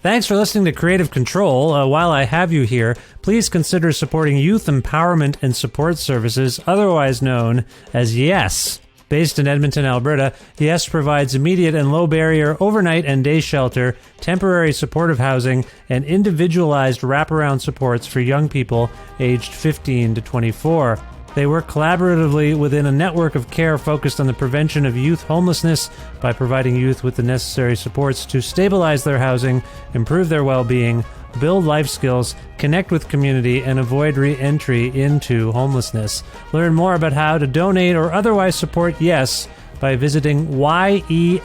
Thanks for listening to Creative Control. While I have you here, please consider supporting Youth Empowerment and Support Services, otherwise known as YES. Based in Edmonton, Alberta, YES provides immediate and low-barrier overnight and day shelter, temporary supportive housing, and individualized wraparound supports for young people aged 15 to 24. They work collaboratively within a network of care focused on the prevention of youth homelessness by providing youth with the necessary supports to stabilize their housing, improve their well-being, build life skills, connect with community, and avoid re-entry into homelessness. Learn more about how to donate or otherwise support YES by visiting yess.org.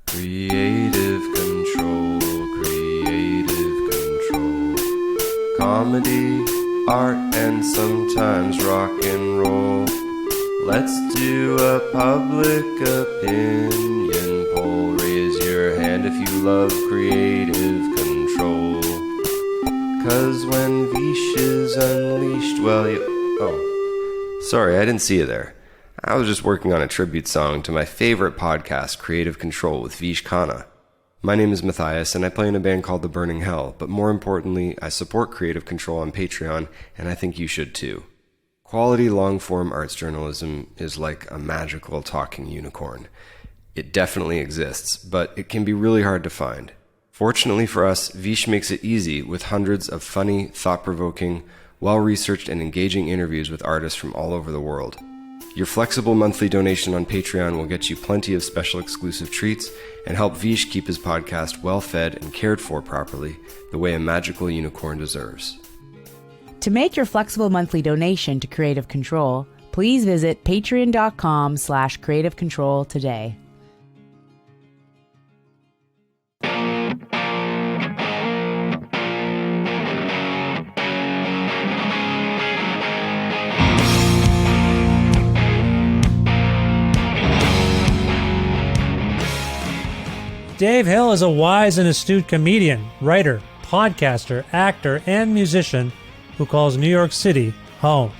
Creative control, creative control. Comedy, art, and sometimes rock and roll. Let's do a public opinion poll. Raise your hand if you love creative control. 'Cause when Vish is unleashed, well, Oh, sorry, I didn't see you there. I was just working on a tribute song to my favorite podcast, Creative Control, with Vish Khanna. My name is Matthias, and I play in a band called The Burning Hell, but more importantly, I support Creative Control on Patreon, and I think you should too. Quality long-form arts journalism is like a magical talking unicorn. It definitely exists, but it can be really hard to find. Fortunately for us, Vish makes it easy with hundreds of funny, thought-provoking, well-researched and engaging interviews with artists from all over the world. Your flexible monthly donation on Patreon will get you plenty of special exclusive treats and help Vish keep his podcast well-fed and cared for properly, the way a magical unicorn deserves. To make your flexible monthly donation to Creative Control, please visit patreon.com/creativecontrol today. Dave Hill is a wise and astute comedian, writer, podcaster, actor, and musician who calls New York City home.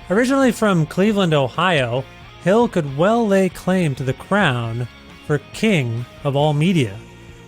Originally from Cleveland, Ohio, Hill could well lay claim to the crown for king of all media.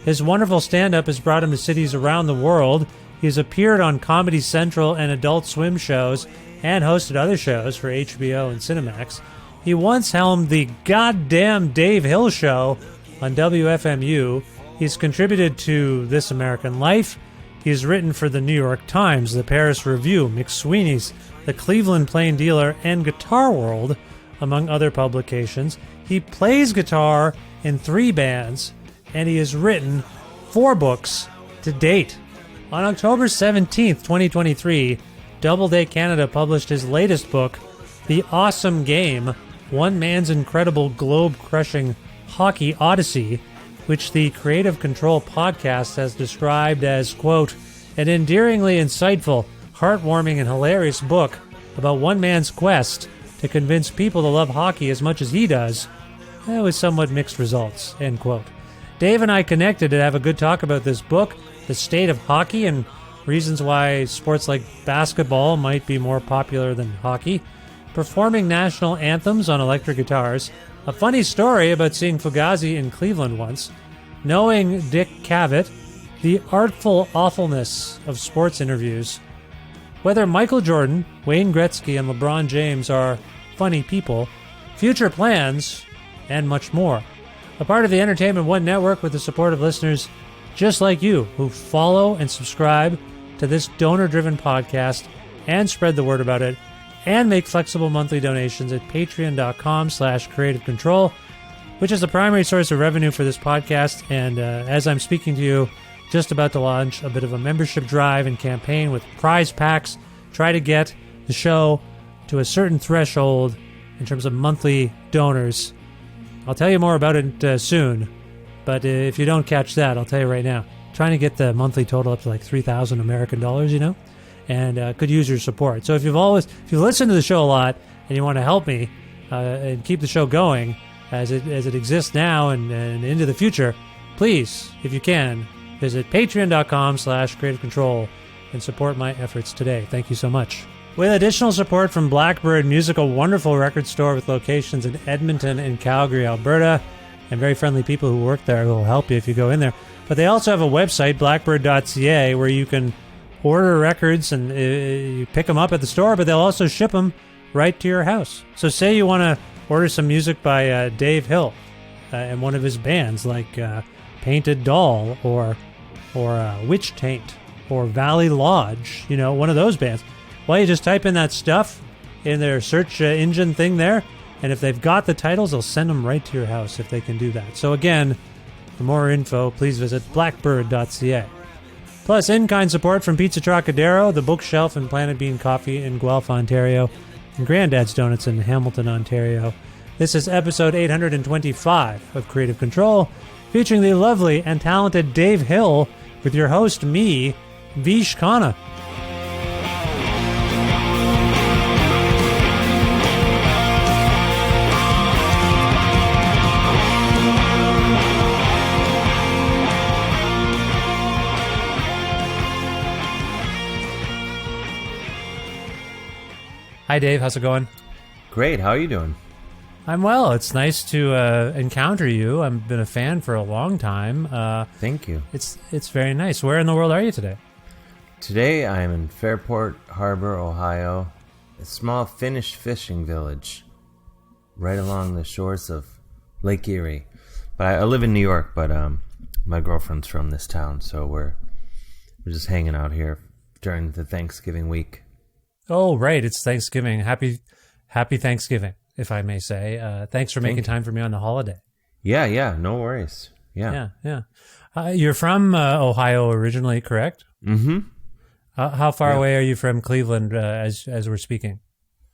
His wonderful stand-up has brought him to cities around the world. He has appeared on Comedy Central and Adult Swim shows and hosted other shows for HBO and Cinemax. He once helmed the goddamn Dave Hill Show on WFMU. He's contributed to This American Life. He's written for the New York Times, the Paris Review, McSweeney's, the Cleveland Plain Dealer, and Guitar World, among other publications. He plays guitar in 3 bands, and he has written 4 books to date. On October 17th, 2023, Doubleday Canada published his latest book, The Awesome Game, One Man's Incredible Globe-Crushing Hockey Odyssey, which the Creative Control podcast has described as, quote, an endearingly insightful, heartwarming, and hilarious book about one man's quest to convince people to love hockey as much as he does, with somewhat mixed results, end quote. Dave and I connected to have a good talk about this book, the state of hockey, and reasons why sports like basketball might be more popular than hockey, performing national anthems on electric guitars, a funny story about seeing Fugazi in Cleveland once, knowing Dick Cavett, the artful awfulness of sports interviews, whether Michael Jordan, Wayne Gretzky, and LeBron James are funny people, future plans, and much more. A part of the Entertainment One Network with the support of listeners just like you who follow and subscribe to this donor-driven podcast and spread the word about it, and make flexible monthly donations at patreon.com/creativecontrol, which is the primary source of revenue for this podcast. And as I'm speaking to you, just about to launch a bit of a membership drive and campaign with prize packs. Try to get the show to a certain threshold in terms of monthly donors. I'll tell you more about it soon, but if you don't catch that, I'll tell you right now. Trying to get the monthly total up to like $3,000 American dollars, and could use your support. So if you listen to the show a lot and you want to help me and keep the show going as it exists now and into the future, please, if you can, visit patreon.com/creativecontrol and support my efforts today. Thank you so much. With additional support from Blackbird Music, a wonderful record store with locations in Edmonton and Calgary, Alberta, and very friendly people who work there who will help you if you go in there. But they also have a website, blackbird.ca, where you can order records and you pick them up at the store, but they'll also ship them right to your house. So say you want to order some music by Dave Hill and one of his bands, like Painted Doll or Witch Taint or Valley Lodge, one of those bands. Well, you just type in that stuff in their search engine thing there, and if they've got the titles, they'll send them right to your house if they can do that. So again, for more info, please visit blackbird.ca. Plus, in-kind support from Pizza Trocadero, The Bookshelf, and Planet Bean Coffee in Guelph, Ontario, and Granddad's Donuts in Hamilton, Ontario. This is episode 825 of Creative Control, featuring the lovely and talented Dave Hill with your host, me, Vish Khanna. Hi, Dave. How's it going? Great. How are you doing? I'm well. It's nice to encounter you. I've been a fan for a long time. Thank you. It's very nice. Where in the world are you today? Today I am in Fairport Harbor, Ohio, a small Finnish fishing village right along the shores of Lake Erie. But I live in New York, but my girlfriend's from this town, so we're just hanging out here during the Thanksgiving week. Oh, right. It's Thanksgiving. Happy Thanksgiving, if I may say. Thanks for making time for me on the holiday. Yeah. No worries. Yeah. You're from Ohio originally, correct? Mm-hmm. How far away are you from Cleveland as we're speaking?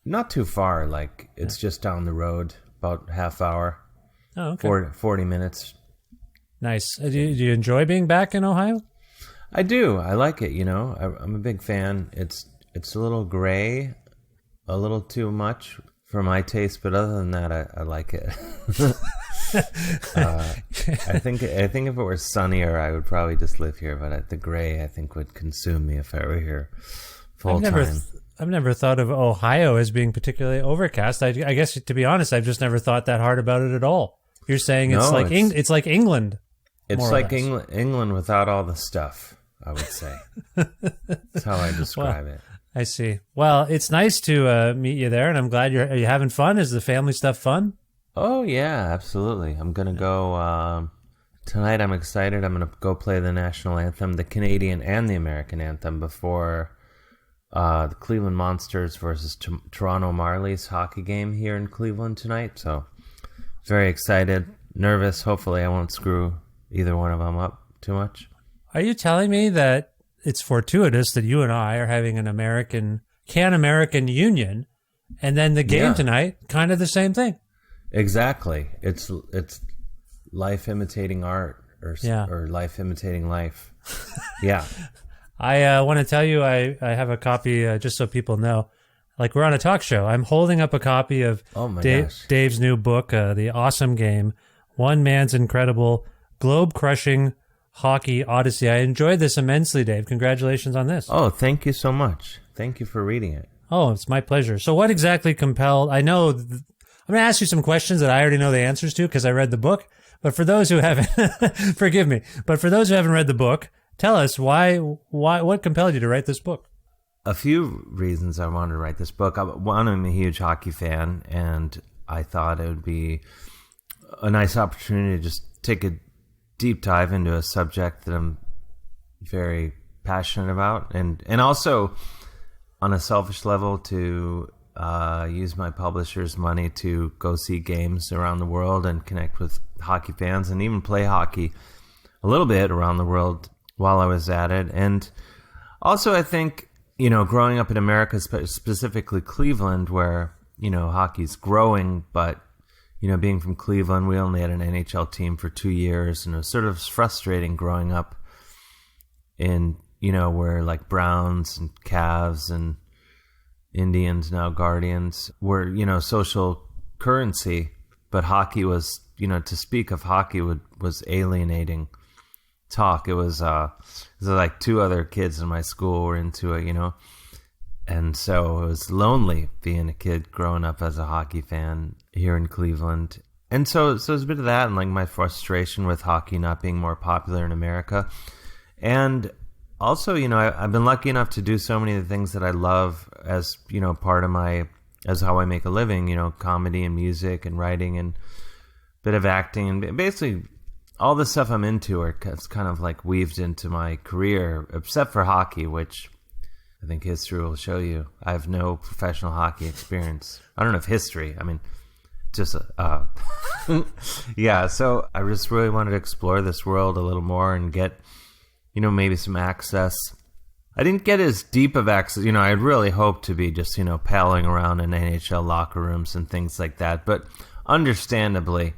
Not too far. It's just down the road, about half hour. Oh, okay. 40 minutes. Nice. Do you enjoy being back in Ohio? I do. I like it, I'm a big fan. It's a little gray, a little too much for my taste, but other than that, I like it. I think if it were sunnier, I would probably just live here. But the gray, I think, would consume me if I were here full time. I've never thought of Ohio as being particularly overcast. I guess, to be honest, I've just never thought that hard about it at all. You're saying it's like England. It's like England without all the stuff, I would say. That's how I describe it. I see. Well, it's nice to meet you there, and I'm glad are you having fun? Is the family stuff fun? Oh, yeah, absolutely. I'm going to go tonight. I'm excited. I'm going to go play the national anthem, the Canadian and the American anthem, before the Cleveland Monsters versus Toronto Marlies hockey game here in Cleveland tonight. So very excited, nervous. Hopefully I won't screw either one of them up too much. Are you telling me that it's fortuitous that you and I are having an American union, and then the game tonight, kind of the same thing? Exactly. It's life imitating art, or life imitating life. Yeah. I want to tell you, I have a copy, just so people know. Like, we're on a talk show. I'm holding up a copy of Dave's new book, The Awesome Game, One Man's Incredible Globe-Crushing Hockey Odyssey. I enjoyed this immensely, Dave. Congratulations on this. Oh, thank you so much. Thank you for reading it. Oh, it's my pleasure. So what exactly compelled... I'm going to ask you some questions that I already know the answers to because I read the book. But for those who haven't... forgive me. But for those who haven't read the book, tell us what compelled you to write this book? A few reasons I wanted to write this book. One, I'm a huge hockey fan, and I thought it would be a nice opportunity to just take a deep dive into a subject that I'm very passionate about, and also on a selfish level to use my publisher's money to go see games around the world and connect with hockey fans and even play hockey a little bit around the world while I was at it. And also I think, growing up in America, specifically Cleveland, where, hockey's growing, but being from Cleveland, we only had an NHL team for 2 years, and it was sort of frustrating growing up in, where like Browns and Cavs and Indians, now Guardians, were, social currency, but hockey was, to speak of hockey was alienating talk. It was like two other kids in my school were into it, And so it was lonely being a kid growing up as a hockey fan here in Cleveland. And so it was a bit of that, and like my frustration with hockey not being more popular in America. And also, I've been lucky enough to do so many of the things that I love as, part of as how I make a living, comedy and music and writing and a bit of acting. And basically all the stuff I'm into it's kind of like weaved into my career, except for hockey, which I think history will show you. I have no professional hockey experience. I don't have history. I mean, just yeah. So I just really wanted to explore this world a little more and get, maybe some access. I didn't get as deep of access. I really hoped to be just, palling around in NHL locker rooms and things like that. But understandably,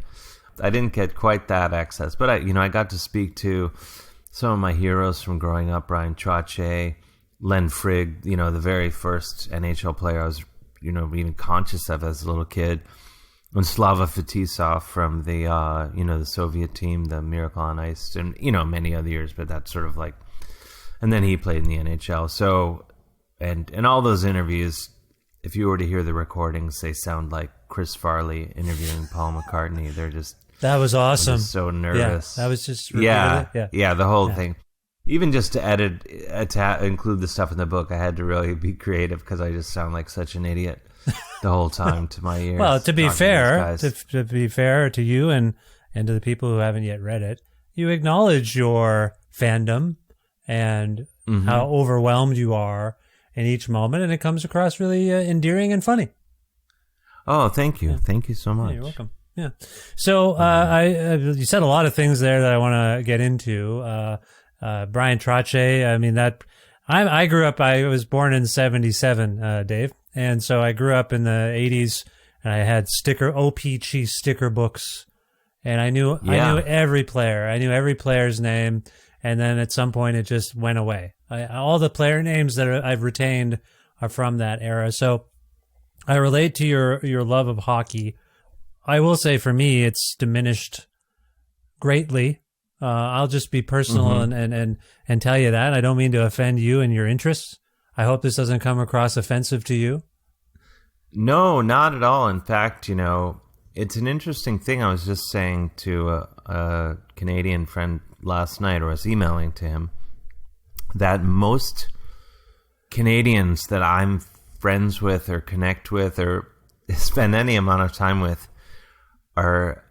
I didn't get quite that access. But I got to speak to some of my heroes from growing up: Brian Trottier, Len Frigg, the very first NHL player I was, even conscious of as a little kid. And Slava Fetisov from the, the Soviet team, the Miracle on Ice, and, many other years, but that's sort of like, and then he played in the NHL. So, and all those interviews, if you were to hear the recordings, they sound like Chris Farley interviewing Paul McCartney. They're just, that was awesome. Just so nervous. Yeah, that was just, yeah, the whole thing. Even just to include the stuff in the book, I had to really be creative because I just sound like such an idiot the whole time to my ears. Well, to be fair, to be fair to you and to the people who haven't yet read it, you acknowledge your fandom and how overwhelmed you are in each moment, and it comes across really endearing and funny. Oh, thank you. Yeah. Thank you so much. Yeah, you're welcome. Yeah. So you said a lot of things there that I want to get into. Brian Trottier, I mean, I grew up, I was born in 77, Dave. And so I grew up in the 80s, and I had OPC sticker books, and I knew every player. I knew every player's name, and then at some point it just went away. All the player names that I've retained are from that era. So I relate to your love of hockey. I will say for me, it's diminished greatly. I'll just be personal and tell you that. I don't mean to offend you and your interests. I hope this doesn't come across offensive to you. No, not at all. In fact, it's an interesting thing. I was just saying to a Canadian friend last night, or I was emailing to him, that most Canadians that I'm friends with or connect with or spend any amount of time with are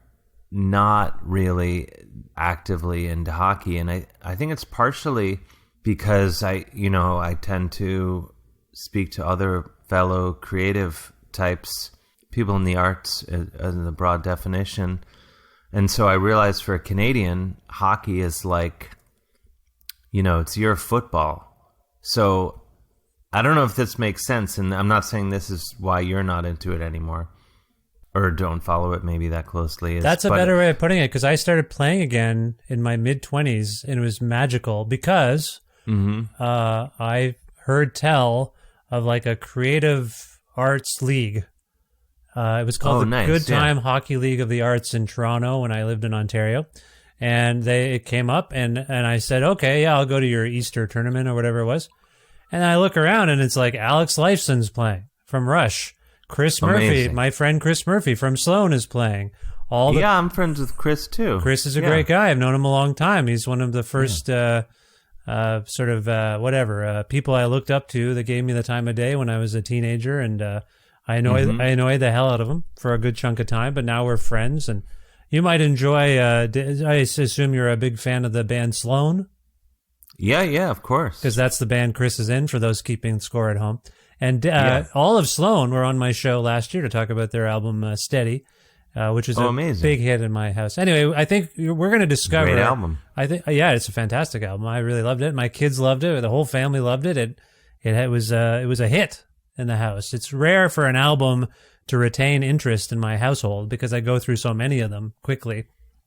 not really actively into hockey. And I think it's partially because I tend to speak to other fellow creative types, people in the arts in the broad definition. And so I realized for a Canadian, hockey is like, it's your football. So I don't know if this makes sense. And I'm not saying this is why you're not into it anymore or don't follow it maybe that closely. That's a better way of putting it, because I started playing again in my mid-20s, and it was magical because I heard tell of like a creative arts league. It was called the Good Time Hockey League of the Arts in Toronto when I lived in Ontario. And it came up, and I said, okay, yeah, I'll go to your Easter tournament or whatever it was. And I look around, and it's like Alex Lifeson's playing from Rush. Chris Murphy, my friend Chris Murphy from Sloan is playing. I'm friends with Chris too. Chris is a great guy. I've known him a long time. He's one of the first people I looked up to that gave me the time of day when I was a teenager, and I annoyed the hell out of him for a good chunk of time. But now we're friends, and you might enjoy. I assume you're a big fan of the band Sloan. Yeah, of course. Because that's the band Chris is in, for those keeping score at home. And all of Sloan were on my show last year to talk about their album Steady, which is a big hit in my house. Anyway, I think we're going to discover... Great album. I think, it's a fantastic album. I really loved it. My kids loved it. The whole family loved it. It was a hit in the house. It's rare for an album to retain interest in my household because I go through so many of them quickly.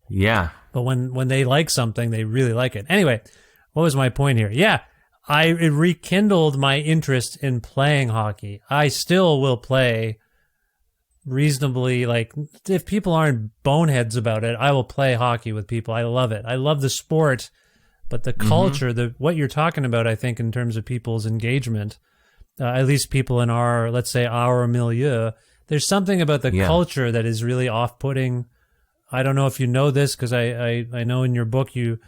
Yeah. But when they like something, they really like it. Anyway, what was my point here? Yeah. It rekindled my interest in playing hockey. I still will play reasonably, like, if people aren't boneheads about it, I will play hockey with people. I love it. I love the sport, but the culture, what you're talking about, I think, in terms of people's engagement, at least people in our, let's say, our milieu, there's something about the culture that is really off-putting. I don't know if you know this, because I know in your book you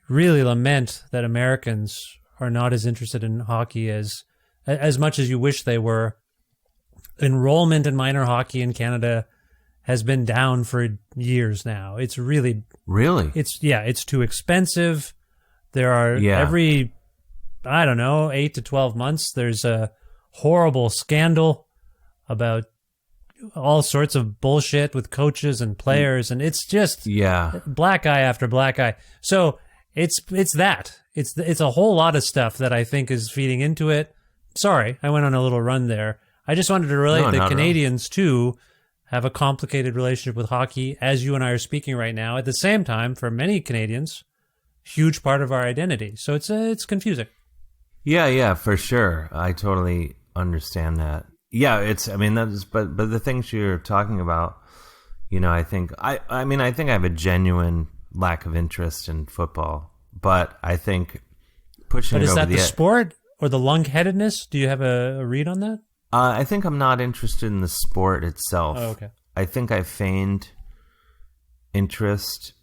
really lament that Americans are not as interested in hockey as much as you wish they were. Enrollment in minor hockey in Canada has been down for years now. It's really... Really? It's too expensive. There are every, I don't know, 8 to 12 months, there's a horrible scandal about all sorts of bullshit with coaches and players, and it's just black eye after black eye. So it's that. It's a whole lot of stuff that I think is feeding into it. Sorry, I went on a little run there. I just wanted to relate that Canadians, too, have a complicated relationship with hockey, as you and I are speaking right now. At the same time, for many Canadians, huge part of our identity. So it's confusing. Yeah, for sure. I totally understand that. Yeah, but the things you're talking about, I think I have a genuine lack of interest in football, but I think pushing. But is that the sport or the lung-headedness? Do you have a read on that? I think I'm not interested in the sport itself. Oh, okay. I think I feigned interest.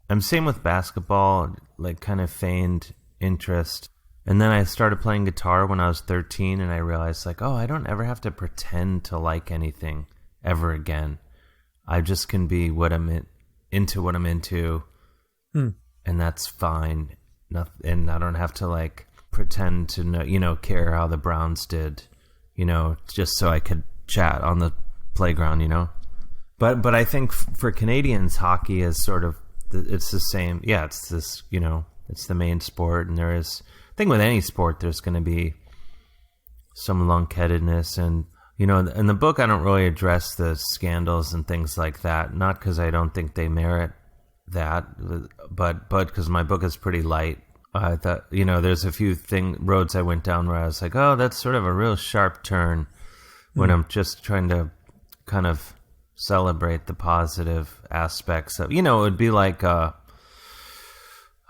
I'm same with basketball, like kind of feigned interest. And then I started playing guitar when I was 13, and I realized, like, I don't ever have to pretend to like anything ever again. I just can be what I'm into what I'm into, and that's fine. And I don't have to, like, pretend to know, care how the Browns did, just so I could chat on the playground, But I think for Canadians, hockey is sort of, it's the same. Yeah, it's this, it's the main sport, and there is... I think with any sport, there's going to be some lunk-headedness, and in the book, I don't really address the scandals and things like that. Not because I don't think they merit that, but because my book is pretty light. I thought, there's a few roads I went down where I was like, oh, that's sort of a real sharp turn when I'm just trying to kind of celebrate the positive aspects of, it would be like.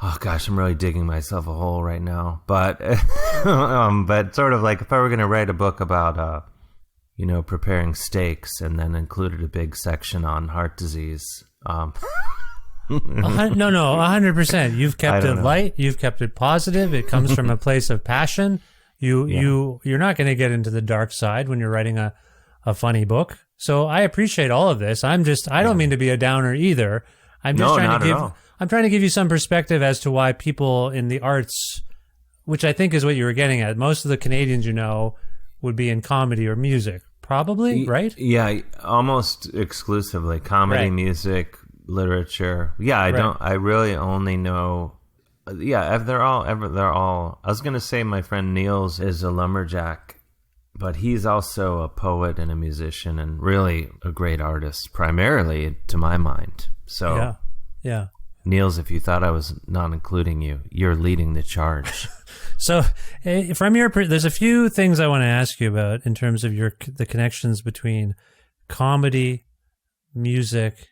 Oh gosh, I'm really digging myself a hole right now. But, but sort of like if I were going to write a book about, preparing steaks and then included a big section on heart disease. No, 100%. You've kept it light. You've kept it positive. It comes from a place of passion. You're not going to get into the dark side when you're writing a funny book. So I appreciate all of this. I don't mean to be a downer either. I'm trying to give you some perspective as to why people in the arts, which I think is what you were getting at, most of the Canadians would be in comedy or music, probably, right? Yeah, almost exclusively comedy, music, literature. Yeah, I really only know. Yeah, they're all. I was gonna say my friend Niels is a lumberjack, but he's also a poet and a musician and really a great artist, primarily to my mind. So yeah. Niels, if you thought I was not including you, you're leading the charge. So, there's a few things I want to ask you about in terms of the connections between comedy, music,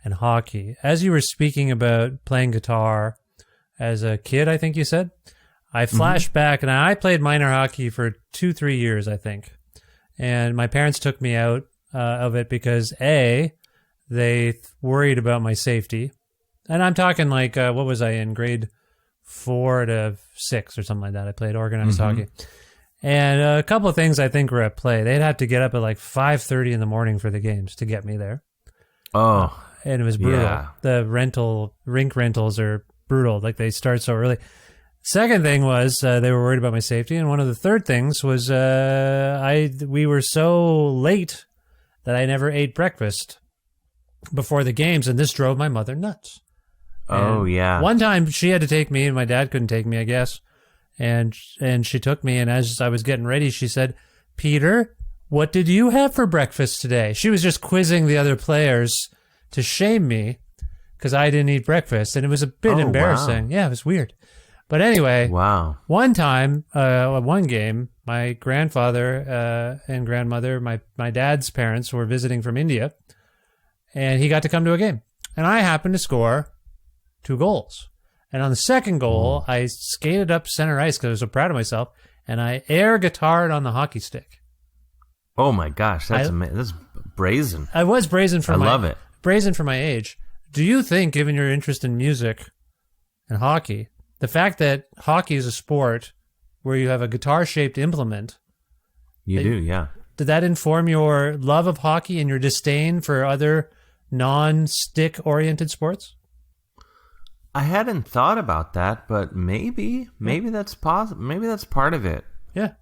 and hockey. As you were speaking about playing guitar as a kid, I think you said, I flashed back, and I played minor hockey for 2-3 years, I think. And my parents took me out of it because, A, they worried about my safety. And I'm talking like, what was I in, grade 4 to 6 or something like that. I played organized hockey. And a couple of things I think were at play. They'd have to get up at like 5:30 in the morning for the games to get me there. Oh. And it was brutal. Yeah. The rink rentals are brutal. Like they start so early. Second thing was they were worried about my safety. And one of the third things was we were so late that I never ate breakfast before the games. And this drove my mother nuts. And one time she had to take me and my dad couldn't take me, I guess. And she took me, and as I was getting ready, she said, "Peter, what did you have for breakfast today?" She was just quizzing the other players to shame me because I didn't eat breakfast, and it was a bit embarrassing. Wow. Yeah, it was weird. But anyway, one time, one game, my grandfather and grandmother, my dad's parents were visiting from India, and he got to come to a game. And I happened to score 2 goals. And on the second goal, I skated up center ice because I was so proud of myself, and I air guitared on the hockey stick. Oh my gosh, that's brazen. I was brazen for love it. Brazen for my age. Do you think, given your interest in music and hockey, the fact that hockey is a sport where you have a guitar-shaped implement, You do, yeah. did that inform your love of hockey and your disdain for other non-stick-oriented sports? I hadn't thought about that, but maybe that's possible. Maybe that's part of it. Yeah,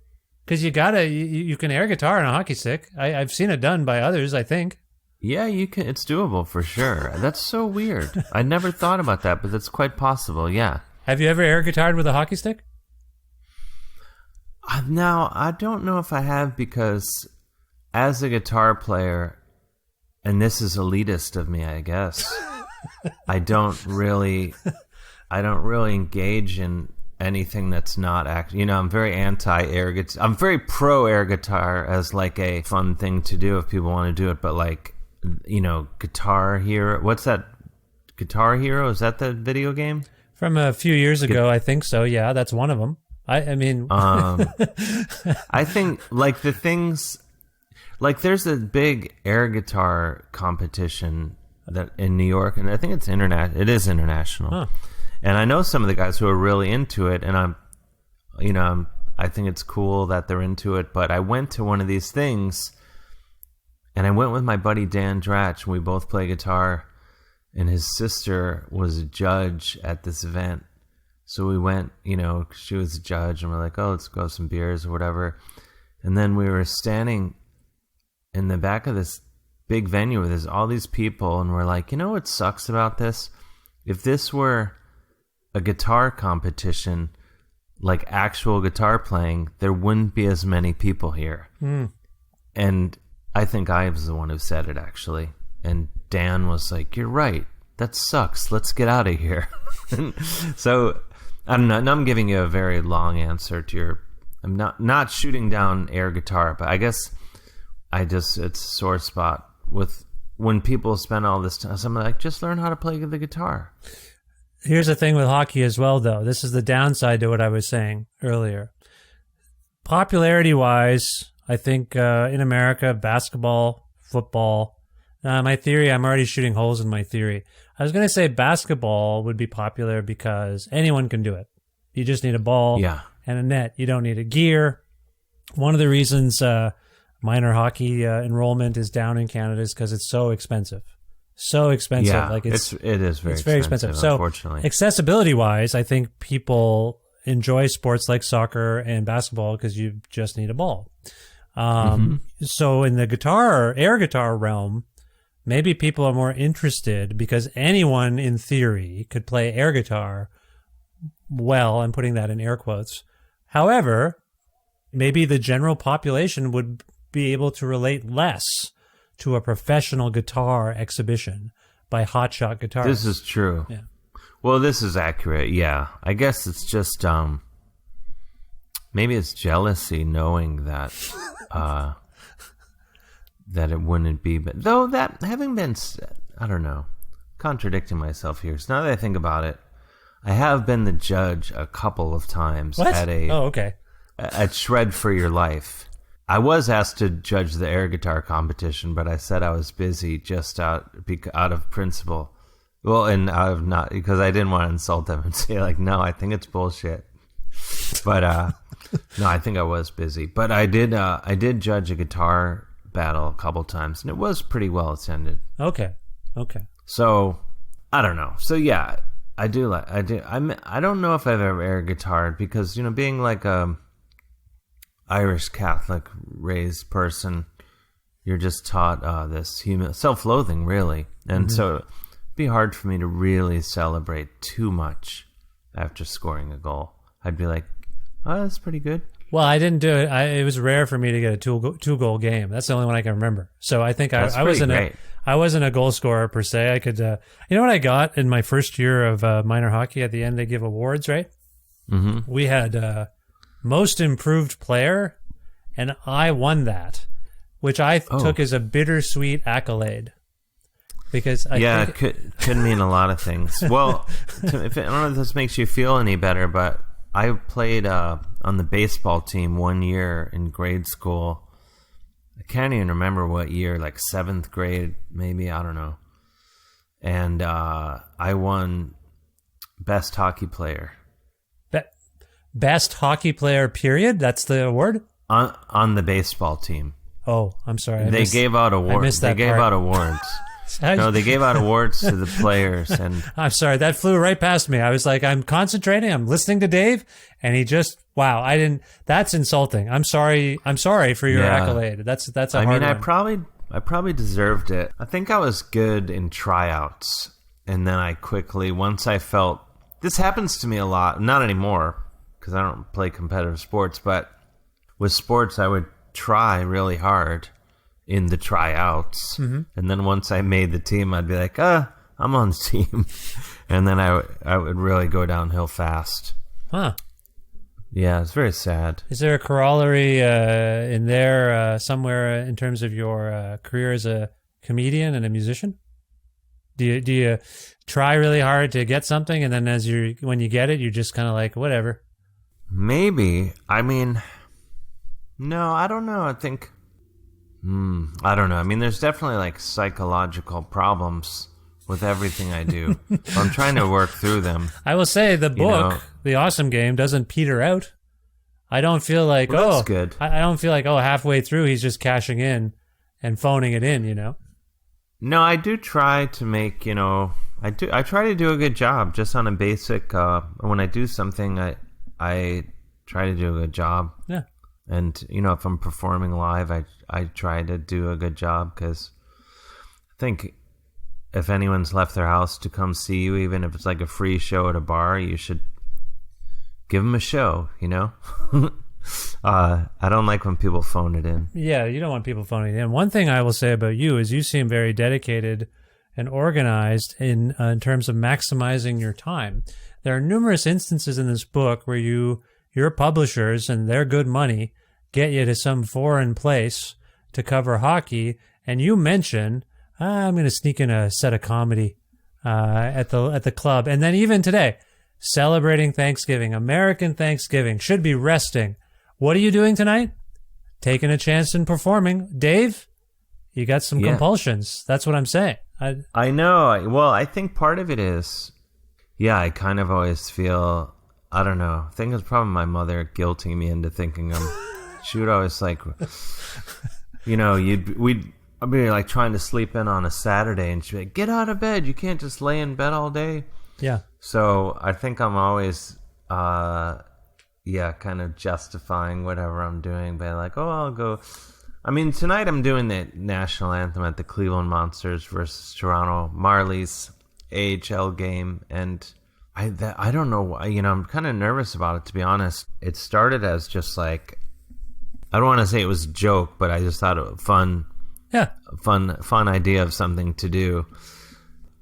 because you can air guitar on a hockey stick. I've seen it done by others, I think. Yeah, you can. It's doable for sure. That's so weird. I never thought about that, but that's quite possible. Yeah. Have you ever air guitared with a hockey stick? Now, I don't know if I have, because as a guitar player, and this is elitist of me, I guess, I don't really engage in anything that's not actually, I'm very anti-air guitar. I'm very pro-air guitar as like a fun thing to do if people want to do it, but like, Guitar Hero. What's that? Guitar Hero? Is that the video game? From a few years ago, I think so. Yeah, that's one of them. I mean... I think, like, the things... Like, there's a big air guitar competition that in New York, and I think it's it is international. Huh. And I know some of the guys who are really into it, and I think it's cool that they're into it, but I went to one of these things, and I went with my buddy Dan Dratch, and we both play guitar, and his sister was a judge at this event. So we went, she was a judge, and we're like, oh, let's go have some beers or whatever. And then we were standing in the back of this big venue where there's all these people, and we're like, what sucks about this? If this were a guitar competition, like actual guitar playing, there wouldn't be as many people here. And I think I was the one who said it, actually. And Dan was like, you're right. That sucks. Let's get out of here. So, I don't know. Now I'm giving you a very long answer to your... I'm not shooting down air guitar, but I guess it's a sore spot with when people spend all this time. So I'm like, just learn how to play the guitar. Here's the thing with hockey as well, though. This is the downside to what I was saying earlier. Popularity-wise, I think in America, basketball, football... my theory, I'm already shooting holes in my theory. I was going to say basketball would be popular because anyone can do it. You just need a ball and a net. You don't need a gear. One of the reasons minor hockey enrollment is down in Canada is because it's so expensive. So expensive. Yeah, like it is very expensive, So unfortunately. Accessibility-wise, I think people enjoy sports like soccer and basketball because you just need a ball. So in the air guitar realm, maybe people are more interested because anyone, in theory, could play air guitar well. I'm putting that in air quotes. However, maybe the general population would be able to relate less to a professional guitar exhibition by hotshot guitarists. This is true. Yeah. Well, this is accurate, yeah. I guess it's just, maybe it's jealousy knowing that... that it wouldn't be, but though that having been said, I don't know, contradicting myself here. So now that I think about it, I have been the judge a couple of times at Shred for Your Life. I was asked to judge the air guitar competition, but I said I was busy just out of principle. Well, and out of not because I didn't want to insult them and say like, no, I think it's bullshit. But no, I think I was busy. But I did judge a guitar battle a couple times, and it was pretty well attended. Okay. So I don't know. So yeah, I do. I don't know if I've ever air guitared because being like a Irish Catholic raised person, you're just taught this human self-loathing, really, and so it'd be hard for me to really celebrate too much after scoring a goal. I'd be like, oh, that's pretty good. Well, I didn't do it. It was rare for me to get a two-goal game. That's the only one I can remember. So I think I wasn't a goal scorer per se. I could, you know what I got in my first year of minor hockey? At the end, they give awards, right? Mm-hmm. We had most improved player, and I won that, which I took as a bittersweet accolade. Because it could mean a lot of things. Well, I don't know if this makes you feel any better, but I played on on the baseball team one year in grade school. I can't even remember what year, like 7th grade, maybe, I don't know. And I won best hockey player. Best hockey player, period? That's the award? On the baseball team. Oh, I'm sorry. They gave out awards. They gave out awards. No, they gave out awards to the players. And I'm sorry, that flew right past me. I was like, I'm concentrating, I'm listening to Dave, and he just, wow, that's insulting. I'm sorry for your accolade. That's a hard one. I probably deserved it. I think I was good in tryouts. And then I quickly, once I felt, this happens to me a lot, not anymore, because I don't play competitive sports, but with sports, I would try really hard in the tryouts. Mm-hmm. And then once I made the team, I'd be like, I'm on the team. And then I would really go downhill fast. Huh. Yeah, it's very sad. Is there a corollary in there somewhere in terms of your career as a comedian and a musician? Do you try really hard to get something, and then when you get it, you're just kind of like, whatever? Maybe. I mean, no, I don't know. I think, I don't know. I mean, there's definitely like psychological problems with everything I do. I'm trying to work through them. I will say the book, The Awesome Game, doesn't peter out. I don't feel like, that's good. I don't feel like, halfway through he's just cashing in and phoning it in, No, I do try to make, I try to do a good job just on a basic, when I do something, I try to do a good job. Yeah. And, if I'm performing live, I try to do a good job, because I think if anyone's left their house to come see you, even if it's like a free show at a bar, you should give them a show, I don't like when people phone it in. Yeah, you don't want people phoning it in. One thing I will say about you is you seem very dedicated and organized in terms of maximizing your time. There are numerous instances in this book where your publishers and their good money get you to some foreign place to cover hockey, and you mention, I'm going to sneak in a set of comedy at the club. And then even today, celebrating Thanksgiving, American Thanksgiving, should be resting. What are you doing tonight? Taking a chance in performing. Dave, you got some compulsions. That's what I'm saying. I know. Well, I think part of it is, I kind of always feel, I don't know. I think it's probably my mother guilting me into thinking she would always like, I'd be like trying to sleep in on a Saturday, and she'd be like, get out of bed. You can't just lay in bed all day. Yeah. So I think I'm always, kind of justifying whatever I'm doing by like, I'll go. I mean, tonight I'm doing the national anthem at the Cleveland Monsters versus Toronto Marlies AHL game, and I don't know why, I'm kind of nervous about it, to be honest. It started as just like, I don't want to say it was a joke, but I just thought it was fun idea of something to do,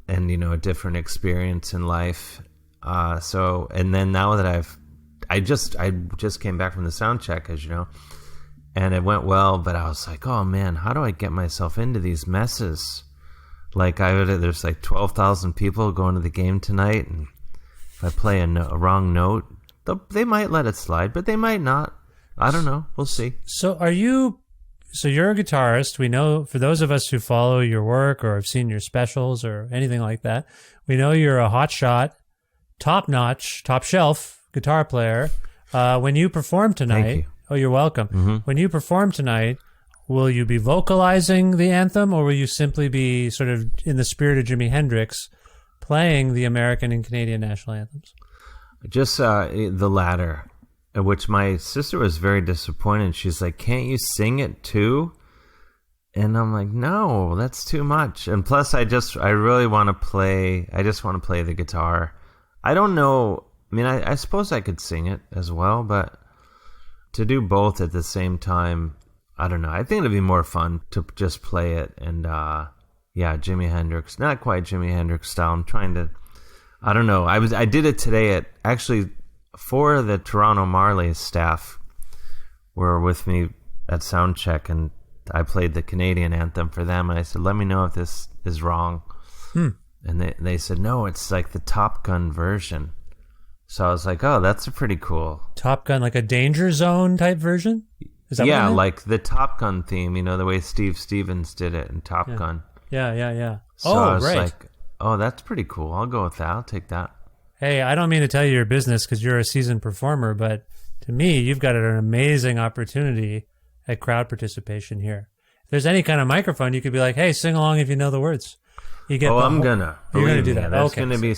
and a different experience in life. And then now that I just came back from the sound check, as you know, and it went well, but I was like, oh man, how do I get myself into these messes? Like there's like 12,000 people going to the game tonight, and if I play a wrong note, they might let it slide, but they might not. I don't know. We'll see. So you're a guitarist. We know, for those of us who follow your work or have seen your specials or anything like that, we know you're a hotshot, top-notch, top-shelf guitar player. When you perform tonight... Thank you. Oh, you're welcome. Mm-hmm. When you perform tonight, will you be vocalizing the anthem, or will you simply be sort of in the spirit of Jimi Hendrix playing the American and Canadian national anthems? Just the latter, which my sister was very disappointed. She's like, can't you sing it too? And I'm like, no, that's too much. And plus, I really want to play, I just want to play the guitar. I don't know. I mean, I suppose I could sing it as well, but to do both at the same time, I don't know. I think it'd be more fun to just play it. And Jimi Hendrix, not quite Jimi Hendrix style. I'm trying to, I don't know. I did it today actually 4 of the Toronto Marlies staff were with me at soundcheck, and I played the Canadian anthem for them, and I said, let me know if this is wrong. And they said, no, it's like the Top Gun version. So I was like, oh, that's a pretty cool. Top Gun, like a Danger Zone type version? Is that yeah, what like the Top Gun theme, the way Steve Stevens did it in Top Gun. Yeah. So I was like, oh, that's pretty cool. I'll go with that. I'll take that. Hey, I don't mean to tell you your business because you're a seasoned performer, but to me, you've got an amazing opportunity at crowd participation here. If there's any kind of microphone, you could be like, hey, sing along if you know the words. You get I'm gonna. You're gonna do that. There's okay. gonna be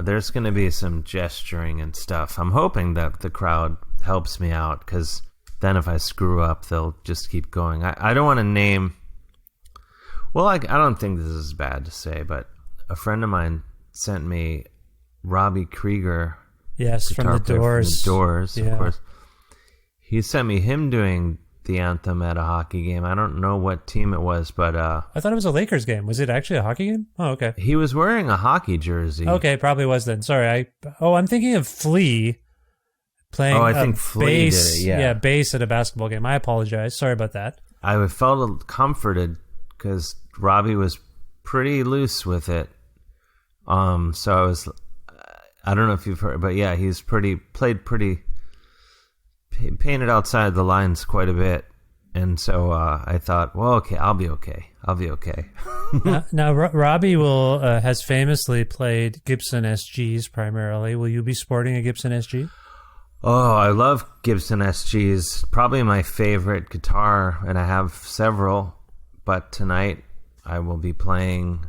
there's gonna be some gesturing and stuff. I'm hoping that the crowd helps me out, because then if I screw up, they'll just keep going. I don't want to name. Well, I don't think this is bad to say, but a friend of mine sent me Robbie Krieger. Yes, from the Doors. From the Doors, of course. He sent me him doing the anthem at a hockey game. I don't know what team it was, but I thought it was a Lakers game. Was it actually a hockey game? Oh, okay. He was wearing a hockey jersey. Okay, probably was then. Sorry. I'm thinking of Flea playing I think Flea bass. did it, yeah. Bass at a basketball game. I apologize. Sorry about that. I felt comforted because Robbie was pretty loose with it. So I was, I don't know if you've heard, but yeah, he's played pretty, painted outside the lines quite a bit. And so I thought, well, okay, I'll be okay. Now, Robbie has famously played Gibson SGs primarily. Will you be sporting a Gibson SG? Oh, I love Gibson SGs. Probably my favorite guitar, and I have several. But tonight I will be playing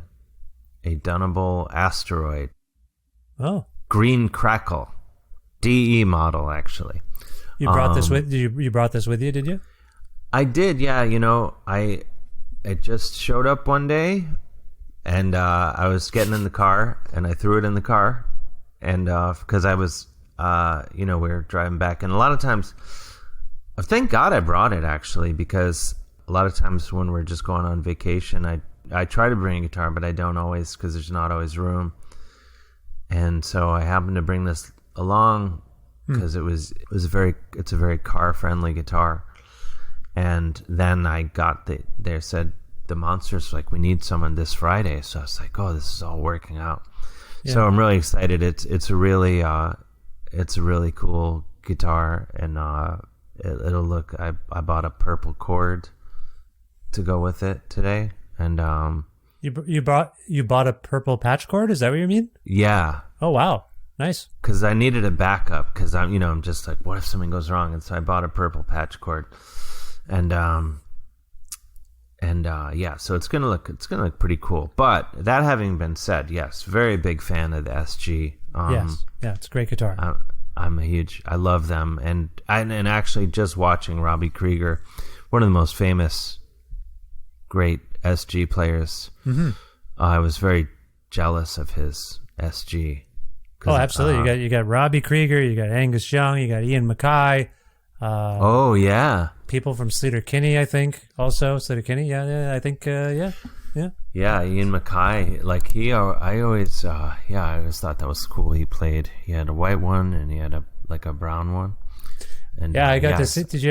a Dunable Asteroid. Oh. Green Crackle. DE model, actually. You brought this with you brought this with you, did you? I did, yeah. It just showed up one day, and I was getting in the car, and I threw it in the car, and because I was, we were driving back, and a lot of times, thank God I brought it, actually, because a lot of times when we're just going on vacation, I try to bring a guitar, but I don't always, because there's not always room, and so I happened to bring this along because it's a very car friendly guitar. And then I got they said the Monsters like, we need someone this Friday. So I was like, oh, this is all working out. Yeah. So I'm really excited. It's a really cool guitar, and it'll look. I bought a purple cord to go with it today, and you bought a purple patch cord. Is that what you mean? Yeah. Oh wow, nice. Because I needed a backup. Because I'm just like, what if something goes wrong? And so I bought a purple patch cord. And so it's gonna look pretty cool. But that having been said, yes, very big fan of the SG. Yes, yeah, it's a great guitar. I love them, and actually just watching Robbie Krieger, one of the most famous, great SG players. Mm-hmm. I was very jealous of his SG. Oh, absolutely! You got Robbie Krieger, you got Angus Young, you got Ian MacKaye. Oh yeah. People from Sleater-Kinney, I think, also Sleater-Kinney. Yeah, I think, yeah. Yeah, Ian MacKaye, like I always thought that was cool. He had a white one and he had a brown one. And yeah, I got to see. Did you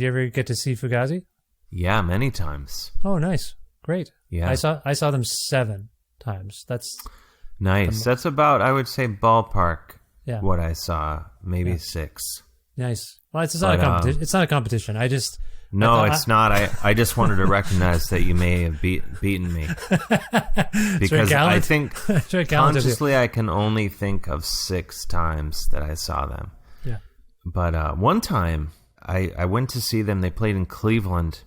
ever get to see Fugazi? Yeah, many times. Oh, nice, great. Yeah, I saw them 7 times. That's nice. That's about, I would say, ballpark. Yeah. What I saw, maybe 6. Nice. Well, it's not a competition. It's not a competition. It's not. I just wanted to recognize that you may have beaten me, because I think consciously I can only think of 6 times that I saw them. Yeah. But one time I went to see them. They played in Cleveland,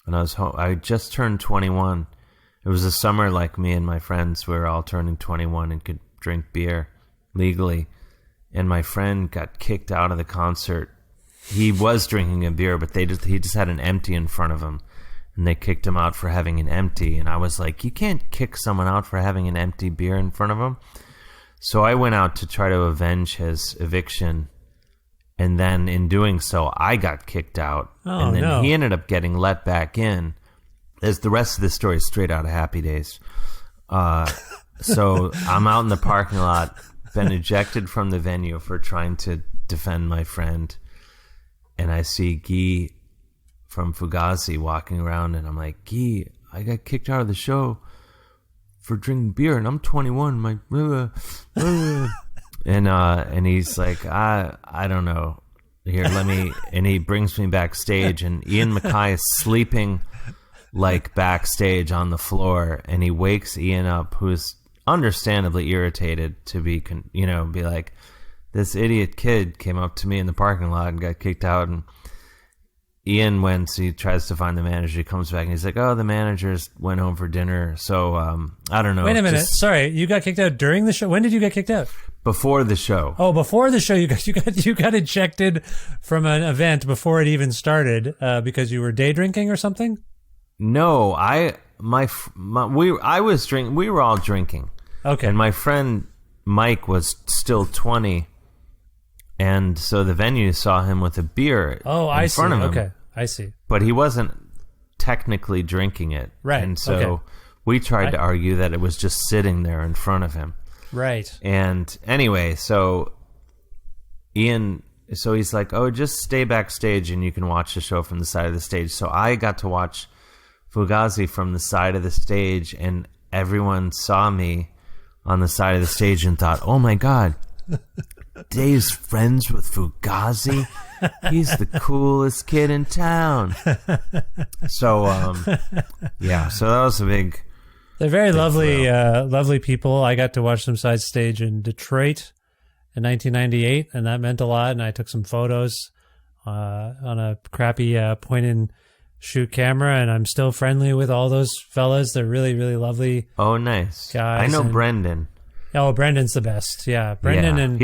and I was home. I just turned 21. It was a summer like me and my friends were all turning 21 and could drink beer legally. And my friend got kicked out of the concert. He was drinking a beer, but he just had an empty in front of him, and they kicked him out for having an empty. And I was like, you can't kick someone out for having an empty beer in front of him. So I went out to try to avenge his eviction, and then in doing so, I got kicked out. Oh, and then no. He ended up getting let back in. As the rest of the story is straight out of Happy Days. So I'm out in the parking lot, been ejected from the venue for trying to defend my friend, and I see Guy from Fugazi walking around, and I'm like, Guy, I got kicked out of the show for drinking beer, and I'm 21. And he's like, I don't know. Here, let me. And he brings me backstage, and Ian MacKaye is sleeping like backstage on the floor, and he wakes Ian up, who's understandably irritated to be, be like, this idiot kid came up to me in the parking lot and got kicked out, and Ian he tries to find the manager. He comes back and he's like, "Oh, the managers went home for dinner." So I don't know. Wait a minute. Sorry, you got kicked out during the show. When did you get kicked out? Before the show. Oh, before the show, you got ejected from an event before it even started because you were day drinking or something. No, I was drinking. We were all drinking. Okay. And my friend Mike was still 20. And so the venue saw him with a beer in front of him. Okay, I see. But he wasn't technically drinking it. Right. And so we tried to argue that it was just sitting there in front of him. Right. And anyway, so he's like, "Oh, just stay backstage and you can watch the show from the side of the stage." So I got to watch Fugazi from the side of the stage, and everyone saw me on the side of the stage and thought, "Oh my God, Dave's friends with Fugazi? He's the coolest kid in town." So, so that was a big... They're very lovely people. I got to watch them side stage in Detroit in 1998, and that meant a lot, and I took some photos on a crappy point-and-shoot camera, and I'm still friendly with all those fellas. They're really, really lovely. Oh, nice. Guys. I know Brendan. Oh, Brendan's the best. Yeah, Brendan and...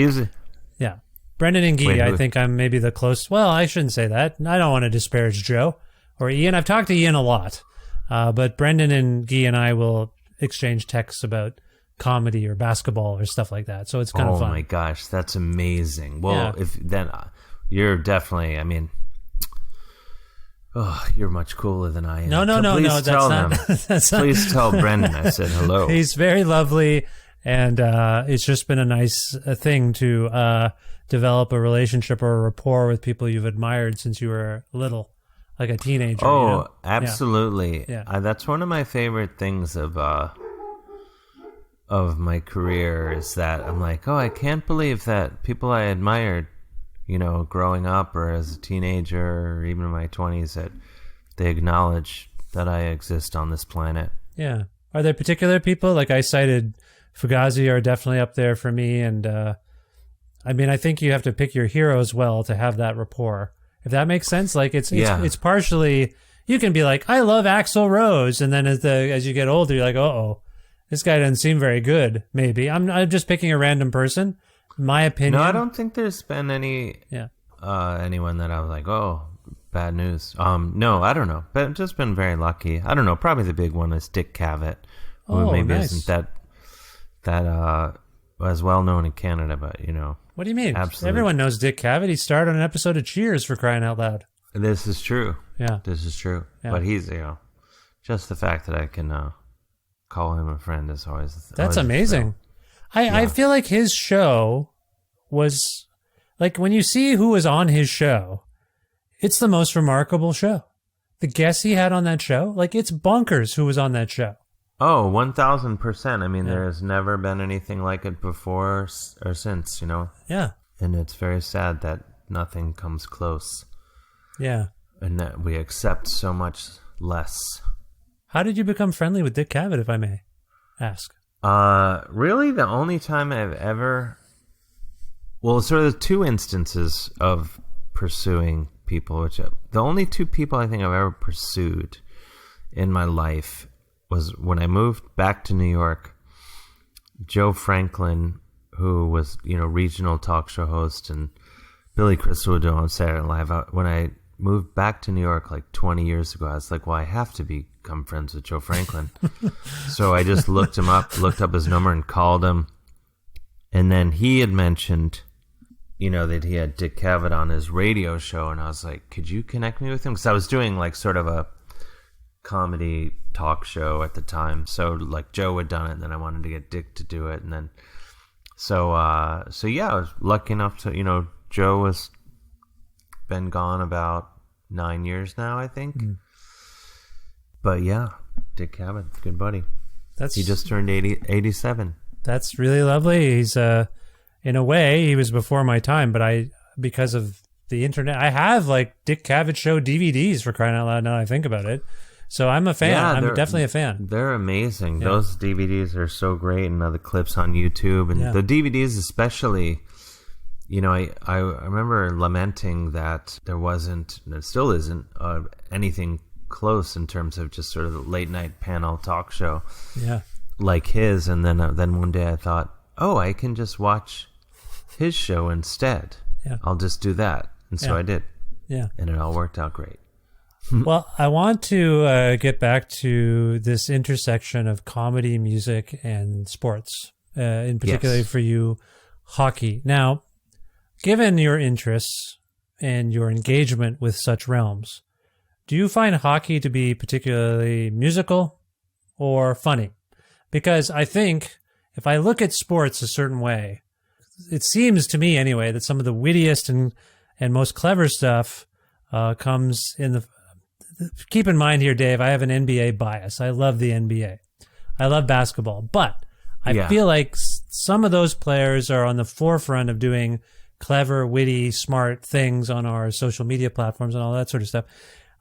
Brendan and Guy, I think I'm maybe the close... Well, I shouldn't say that. I don't want to disparage Joe or Ian. I've talked to Ian a lot. But Brendan and Guy and I will exchange texts about comedy or basketball or stuff like that. So it's kind of fun. Oh my gosh, that's amazing. Well, you're definitely, I mean... Oh, you're much cooler than I am. No, Please tell them. Please tell Brendan I said hello. He's very lovely, and it's just been a nice thing to develop a relationship or a rapport with people you've admired since you were little, like a teenager. Oh, absolutely. Yeah. That's one of my favorite things of my career is that I'm like, oh, I can't believe that people I admired, growing up or as a teenager or even in my 20s, that they acknowledge that I exist on this planet. Yeah. Are there particular people? Like I cited Fugazi are definitely up there for me. And I mean, I think you have to pick your heroes well to have that rapport. If that makes sense. Like it's partially, you can be like, I love Axl Rose. And then as you get older, you're like, uh-oh, this guy doesn't seem very good. Maybe I'm just picking a random person. My opinion. No, I don't think there's been anyone that I was like, oh, bad news. No, I don't know. But I've just been very lucky. I don't know. Probably the big one is Dick Cavett, who maybe isn't that as well known in Canada, but What do you mean? Absolutely. Everyone knows Dick Cavett. He starred on an episode of Cheers, for crying out loud. This is true. Yeah. This is true. Yeah. But he's, just the fact that I can call him a friend is always... That's amazing. I feel like his show was... Like, when you see who was on his show, it's the most remarkable show. The guests he had on that show, like, it's bonkers who was on that show. Oh, 1,000%. I mean, there has never been anything like it before or since, Yeah. And it's very sad that nothing comes close. Yeah. And that we accept so much less. How did you become friendly with Dick Cavett, if I may ask? Really, the only time I've ever... Well, sort of two instances of pursuing people, the only two people I think I've ever pursued in my life was when I moved back to New York. Joe Franklin, who was, regional talk show host, and Billy Crystal would do on Saturday Night Live. When I moved back to New York like 20 years ago, I was like, well, I have to become friends with Joe Franklin. So I just looked up his number and called him. And then he had mentioned, that he had Dick Cavett on his radio show. And I was like, could you connect me with him? Because I was doing like sort of a comedy talk show at the time. So like Joe had done it, and then I wanted to get Dick to do it. And then, so I was lucky enough to, Joe has been gone about 9 years now, I think. But yeah, Dick Cavett, good buddy. He just turned 87. That's really lovely. He's in a way, he was before my time, but because of the internet, I have like Dick Cavett show DVDs, for crying out loud, now that I think about it. So I'm a fan. Yeah, I'm definitely a fan. They're amazing. Yeah. Those DVDs are so great, and the clips on YouTube. And the DVDs especially, I remember lamenting that there wasn't, and it still isn't, anything close in terms of just sort of the late-night panel talk show like his. And then one day I thought, I can just watch his show instead. Yeah. I'll just do that. And so I did. Yeah. And it all worked out great. Well, I want to get back to this intersection of comedy, music, and sports, in particular for you, hockey. Now, given your interests and your engagement with such realms, do you find hockey to be particularly musical or funny? Because I think if I look at sports a certain way, it seems to me anyway that some of the wittiest and most clever stuff comes in the... Keep in mind here, Dave, I have an NBA bias. I love the NBA. I love basketball. But I feel like some of those players are on the forefront of doing clever, witty, smart things on our social media platforms and all that sort of stuff.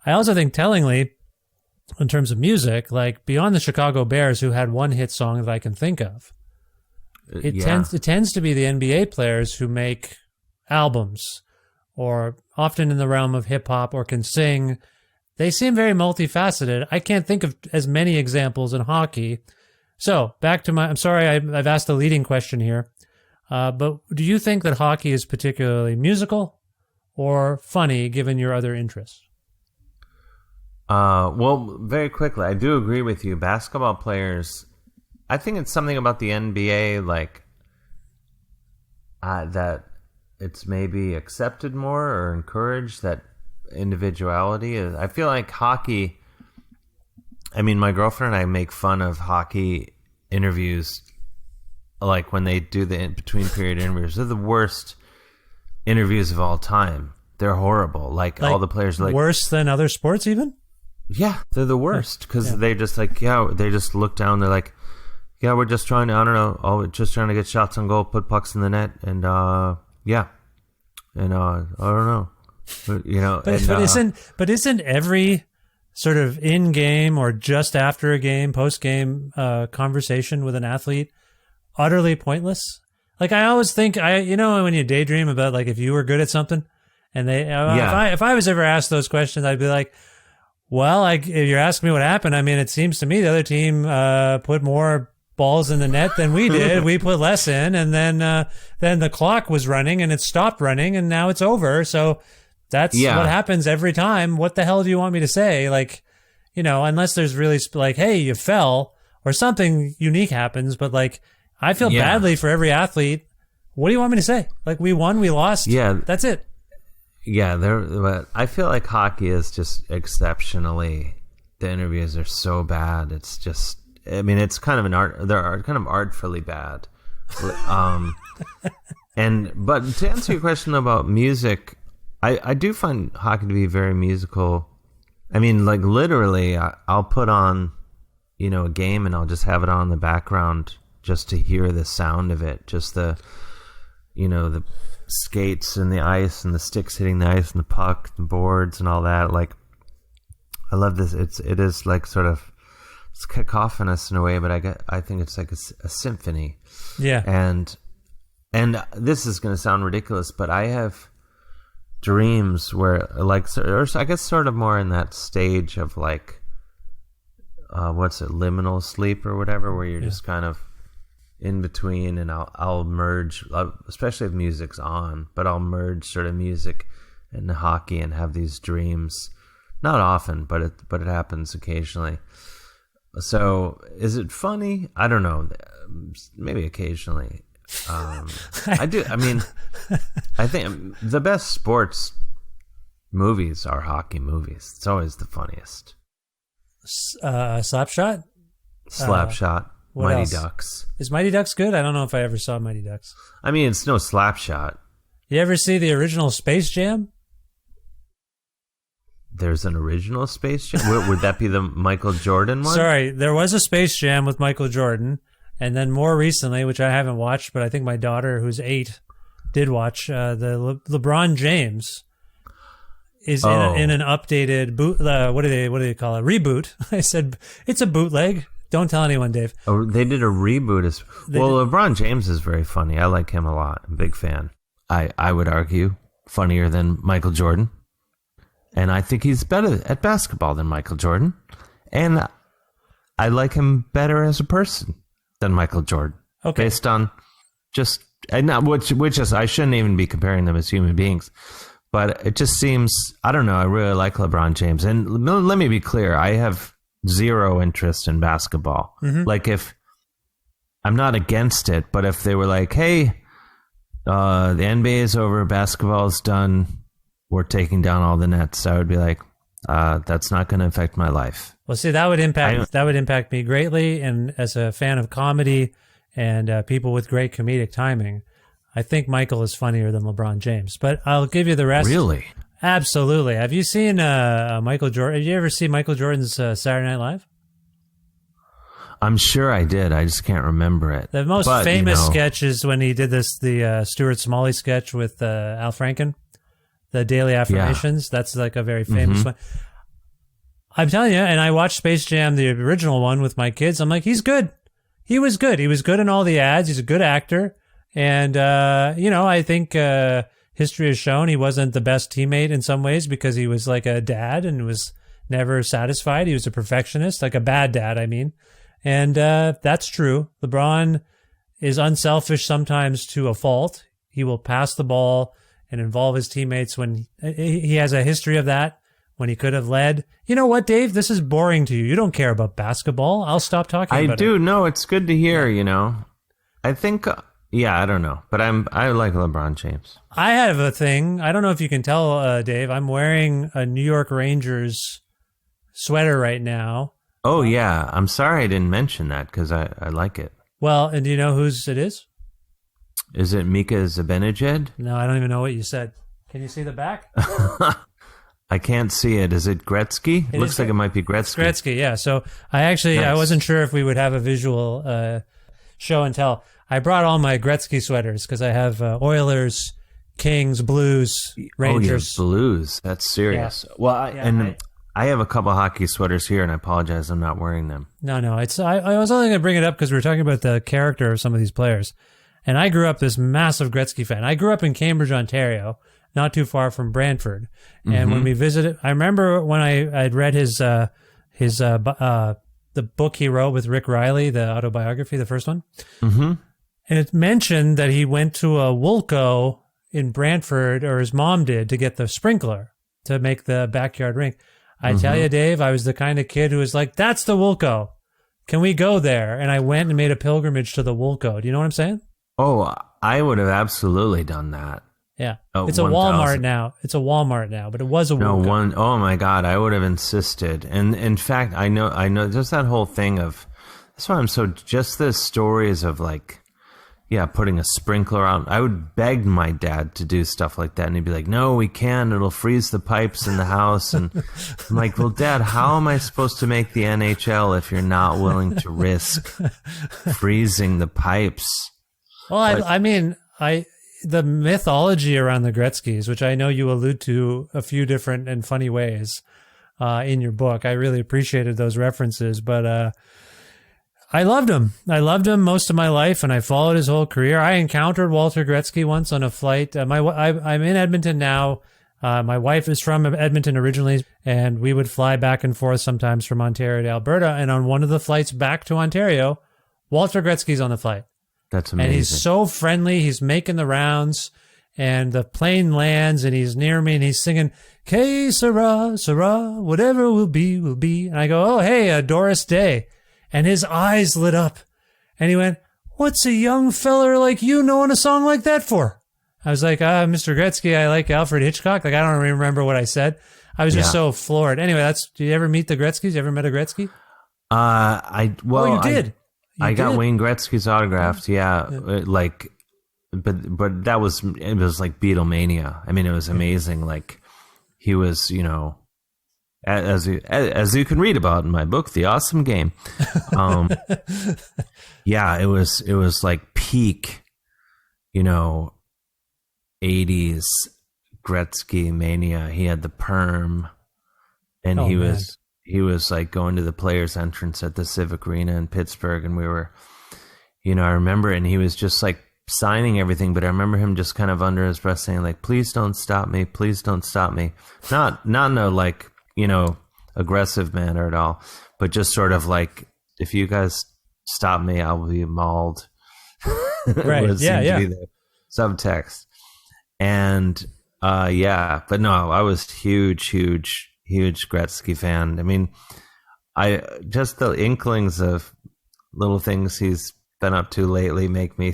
I also think tellingly, in terms of music, like beyond the Chicago Bears, who had one hit song that I can think of, it tends to be the NBA players who make albums, or often in the realm of hip hop, or can sing. They seem very multifaceted. I can't think of as many examples in hockey. So back to I'm sorry, I've asked a leading question here, but do you think that hockey is particularly musical or funny, given your other interests? Well, very quickly, I do agree with you. Basketball players, I think it's something about the NBA, like that it's maybe accepted more or encouraged, that individuality. I feel like hockey, I mean, my girlfriend and I make fun of hockey interviews, like when they do the between period interviews. They're the worst interviews of all time. They're horrible. Like all the players, like worse than other sports even. Yeah, they're the worst because they just they just look down. They're like, we're just trying to, I don't know, we're just trying to get shots on goal, put pucks in the net, and I don't know, but isn't every sort of in-game or just after a game, post-game conversation with an athlete utterly pointless? Like I always think, when you daydream about like if you were good at something, and if I was ever asked those questions, I'd be like, well, if you're asking me what happened, I mean, it seems to me the other team put more balls in the net than we did. We put less in, and then the clock was running, and it stopped running, and now it's over. So that's what happens every time. What the hell do you want me to say? Like, unless there's really like, hey, you fell or something unique happens. But like, I feel badly for every athlete. What do you want me to say? Like, we won, we lost. Yeah, that's it. Yeah, but I feel like hockey is just exceptionally. The interviews are so bad. It's just, I mean, it's kind of an art. They're kind of artfully bad. But to answer your question about music, I do find hockey to be very musical. I mean, like literally, I'll put on, a game and I'll just have it on in the background just to hear the sound of it, just the skates and the ice and the sticks hitting the ice and the puck, the boards and all that. Like, I love this. It is like sort of, it's cacophonous in a way, but I think it's like a symphony. Yeah. And this is going to sound ridiculous, but I have dreams where or I guess sort of more in that stage of like, liminal sleep or whatever, where you're just kind of in between, and I'll merge, especially if music's on, but I'll merge sort of music and hockey and have these dreams. Not often, but it happens occasionally. So is it funny? I don't know. Maybe occasionally. I do. I mean, I think the best sports movies are hockey movies. It's always the funniest. Slapshot? Slapshot. Mighty else? Ducks. Is Mighty Ducks good? I don't know if I ever saw Mighty Ducks. I mean, it's no Slapshot. You ever see the original Space Jam? There's an original Space Jam? Would that be the Michael Jordan one? Sorry, there was a Space Jam with Michael Jordan. And then more recently, which I haven't watched, but I think my daughter, who's 8, did watch, the LeBron James is in an updated boot. What do they call it? Reboot. I said it's a bootleg. Don't tell anyone, Dave. Oh, they did a reboot. LeBron James is very funny. I like him a lot. I'm a big fan. I would argue funnier than Michael Jordan. And I think he's better at basketball than Michael Jordan. And I like him better as a person than Michael Jordan. Okay. Based on just, which is, I shouldn't even be comparing them as human beings. But it just seems, I don't know, I really like LeBron James. And let me be clear, I have zero interest in basketball. Mm-hmm. Like if, I'm not against it, but if they were like, hey, the NBA is over, basketball is done, we're taking down all the nets, I would be like, that's not going to affect my life. Well, see, that would impact me greatly. And as a fan of comedy and people with great comedic timing, I think Michael is funnier than LeBron James. But I'll give you the rest. Really? Absolutely. Have you seen Michael Jordan? Have you ever seen Michael Jordan's Saturday Night Live? I'm sure I did. I just can't remember it. The most famous sketch is when he did the Stuart Smalley sketch with Al Franken, the Daily Affirmations. Yeah. That's like a very famous one. I'm telling you, and I watched Space Jam, the original one, with my kids. I'm like, he's good. He was good. He was good in all the ads. He's a good actor. And, I think history has shown he wasn't the best teammate in some ways because he was like a dad and was never satisfied. He was a perfectionist, like a bad dad, I mean. And that's true. LeBron is unselfish sometimes to a fault. He will pass the ball and involve his teammates when he has a history of that, when he could have led. You know what, Dave? This is boring to you. You don't care about basketball. I'll stop talking about it. I do. No, it's good to hear, I think... I don't know, but I like LeBron James. I have a thing. I don't know if you can tell, Dave. I'm wearing a New York Rangers sweater right now. Oh, yeah. I'm sorry I didn't mention that because I like it. Well, and do you know whose it is? Is it Mika Zibanejad? No, I don't even know what you said. Can you see the back? I can't see it. Is it Gretzky? It looks like it might be Gretzky. It's Gretzky, yeah. So I wasn't sure if we would have a visual show and tell. I brought all my Gretzky sweaters because I have Oilers, Kings, Blues, Rangers. Oh, yeah, Blues. That's serious. Yeah. Well, I have a couple hockey sweaters here, and I apologize I'm not wearing them. No. I was only going to bring it up because we were talking about the character of some of these players. And I grew up this massive Gretzky fan. I grew up in Cambridge, Ontario, not too far from Brantford. And when we visited, I remember when I'd read the book he wrote with Rick Riley, the autobiography, the first one. Mm-hmm. And it mentioned that he went to a Woolco in Brantford, or his mom did, to get the sprinkler to make the backyard rink. I tell you, Dave, I was the kind of kid who was like, that's the Woolco. Can we go there? And I went and made a pilgrimage to the Woolco. Do you know what I'm saying? Oh, I would have absolutely done that. Yeah. It's a Walmart now. It's a Walmart now, but it was a Woolco. Oh my God, I would have insisted. And in fact, I know just that whole thing of, that's why I'm so, just the stories of like, putting a sprinkler out. I would beg my dad to do stuff like that, and he'd be like, no, we can't. It'll freeze the pipes in the house. And I'm like, well, Dad, how am I supposed to make the NHL if you're not willing to risk freezing the pipes? Well, the mythology around the Gretzkys, which I know you allude to a few different and funny ways in your book. I really appreciated those references, but I loved him. I loved him most of my life, and I followed his whole career. I encountered Walter Gretzky once on a flight. I'm in Edmonton now. My wife is from Edmonton originally, and we would fly back and forth sometimes from Ontario to Alberta. And on one of the flights back to Ontario, Walter Gretzky's on the flight. That's amazing. And he's so friendly. He's making the rounds, and the plane lands, and he's near me, and he's singing, "Que sera, sera, whatever will be, will be." And I go, "Oh, hey, Doris Day." And his eyes lit up. And he went, "What's a young feller like you knowing a song like that for?" I was like, Mr. Gretzky, I like Alfred Hitchcock. Like, I don't even remember what I said. I was just so floored. Anyway, do you ever meet the Gretzkys? You ever met a Gretzky? You did. I got Wayne Gretzky's autographed. Yeah. But it was like Beatlemania. I mean, it was amazing. Like, he was, as you can read about in my book, The Awesome Game. Yeah, it was like peak, 80s Gretzky mania. He had the perm, and he was like going to the players' entrance at the Civic Arena in Pittsburgh, and we were, I remember, and he was just like signing everything, but I remember him just kind of under his breath saying like, "Please don't stop me, please don't stop me." Not in a like, aggressive manner at all, but just sort of like, if you guys stop me, I'll be mauled. Right. Yeah. To be the subtext. And but no, I was huge Gretzky fan. I mean, just the inklings of little things he's been up to lately make me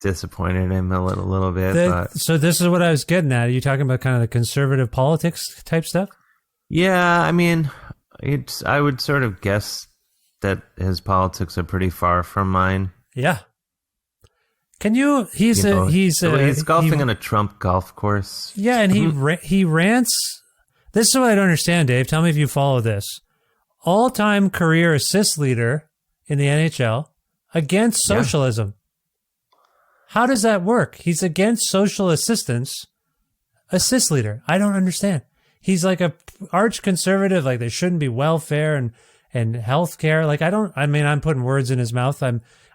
disappointed in him a little bit. So this is what I was getting at. Are you talking about kind of the conservative politics type stuff? Yeah, I mean, I would sort of guess that his politics are pretty far from mine. Yeah. Can you? He's golfing on a Trump golf course. Yeah, and he rants. This is what I don't understand, Dave. Tell me if you follow this. All-time career assist leader in the NHL against socialism. Yeah. How does that work? He's against social assist leader. I don't understand. He's like a arch conservative, like there shouldn't be welfare and health care. Like I'm putting words in his mouth.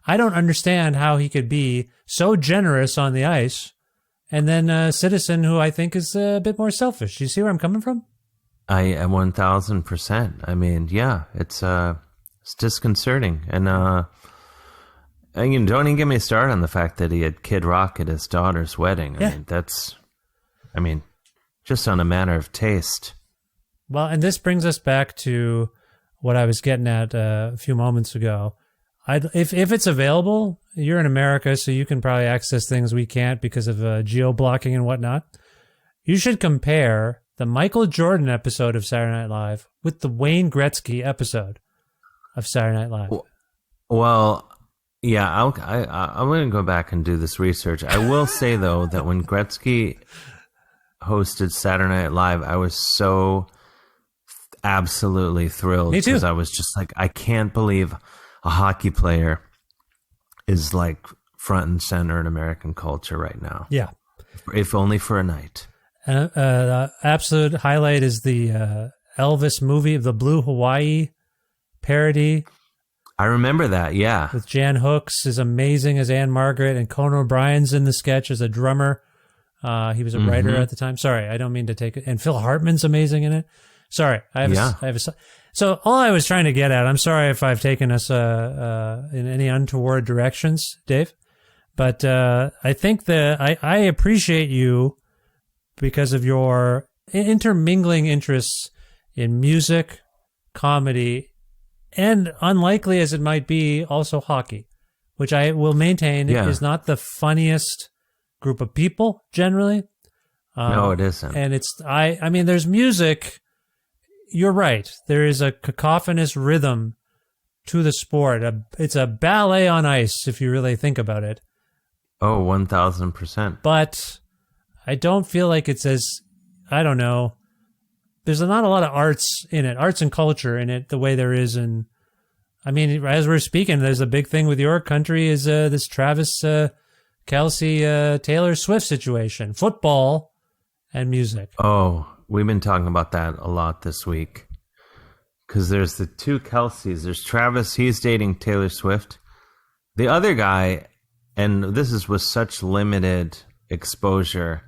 I don't understand how he could be so generous on the ice and then a citizen who I think is a bit more selfish. You see where I'm coming from? I am 1000%. I mean, yeah, it's disconcerting. And don't even get me started on the fact that he had Kid Rock at his daughter's wedding. I mean, just on a matter of taste. Well, and this brings us back to what I was getting at a few moments ago. If it's available, you're in America, so you can probably access things we can't because of geo-blocking and whatnot. You should compare the Michael Jordan episode of Saturday Night Live with the Wayne Gretzky episode of Saturday Night Live. Well, yeah, I'm going to go back and do this research. I will say, though, that when Gretzky hosted Saturday Night Live, I was so absolutely thrilled. Me too. Because I was just like, I can't believe a hockey player is like front and center in American culture right now. Yeah. If only for a night. The absolute highlight is the Elvis movie, the Blue Hawaii parody. I remember that, yeah. With Jan Hooks is amazing as Anne Margaret, and Conan O'Brien's in the sketch as a drummer. He was a writer at the time. Sorry, I don't mean to take it. And Phil Hartman's amazing in it. Sorry, So all I was trying to get at, I'm sorry if I've taken us in any untoward directions, Dave, but I think that I appreciate you because of your intermingling interests in music, comedy, and unlikely as it might be, also hockey, which I will maintain is not the funniest group of people generally. No, it isn't. And I mean, there's music. You're right. There is a cacophonous rhythm to the sport. It's a ballet on ice, if you really think about it. Oh, 1,000%. But I don't feel like it's as, I don't know, there's not a lot of arts in it, arts and culture in it, the way there is in, I mean, as we're speaking, there's a big thing with your country is this Travis Kelce, Taylor Swift situation, football and music. Oh, we've been talking about that a lot this week because there's the two Kelce's. There's Travis, he's dating Taylor Swift. The other guy, and this is with such limited exposure,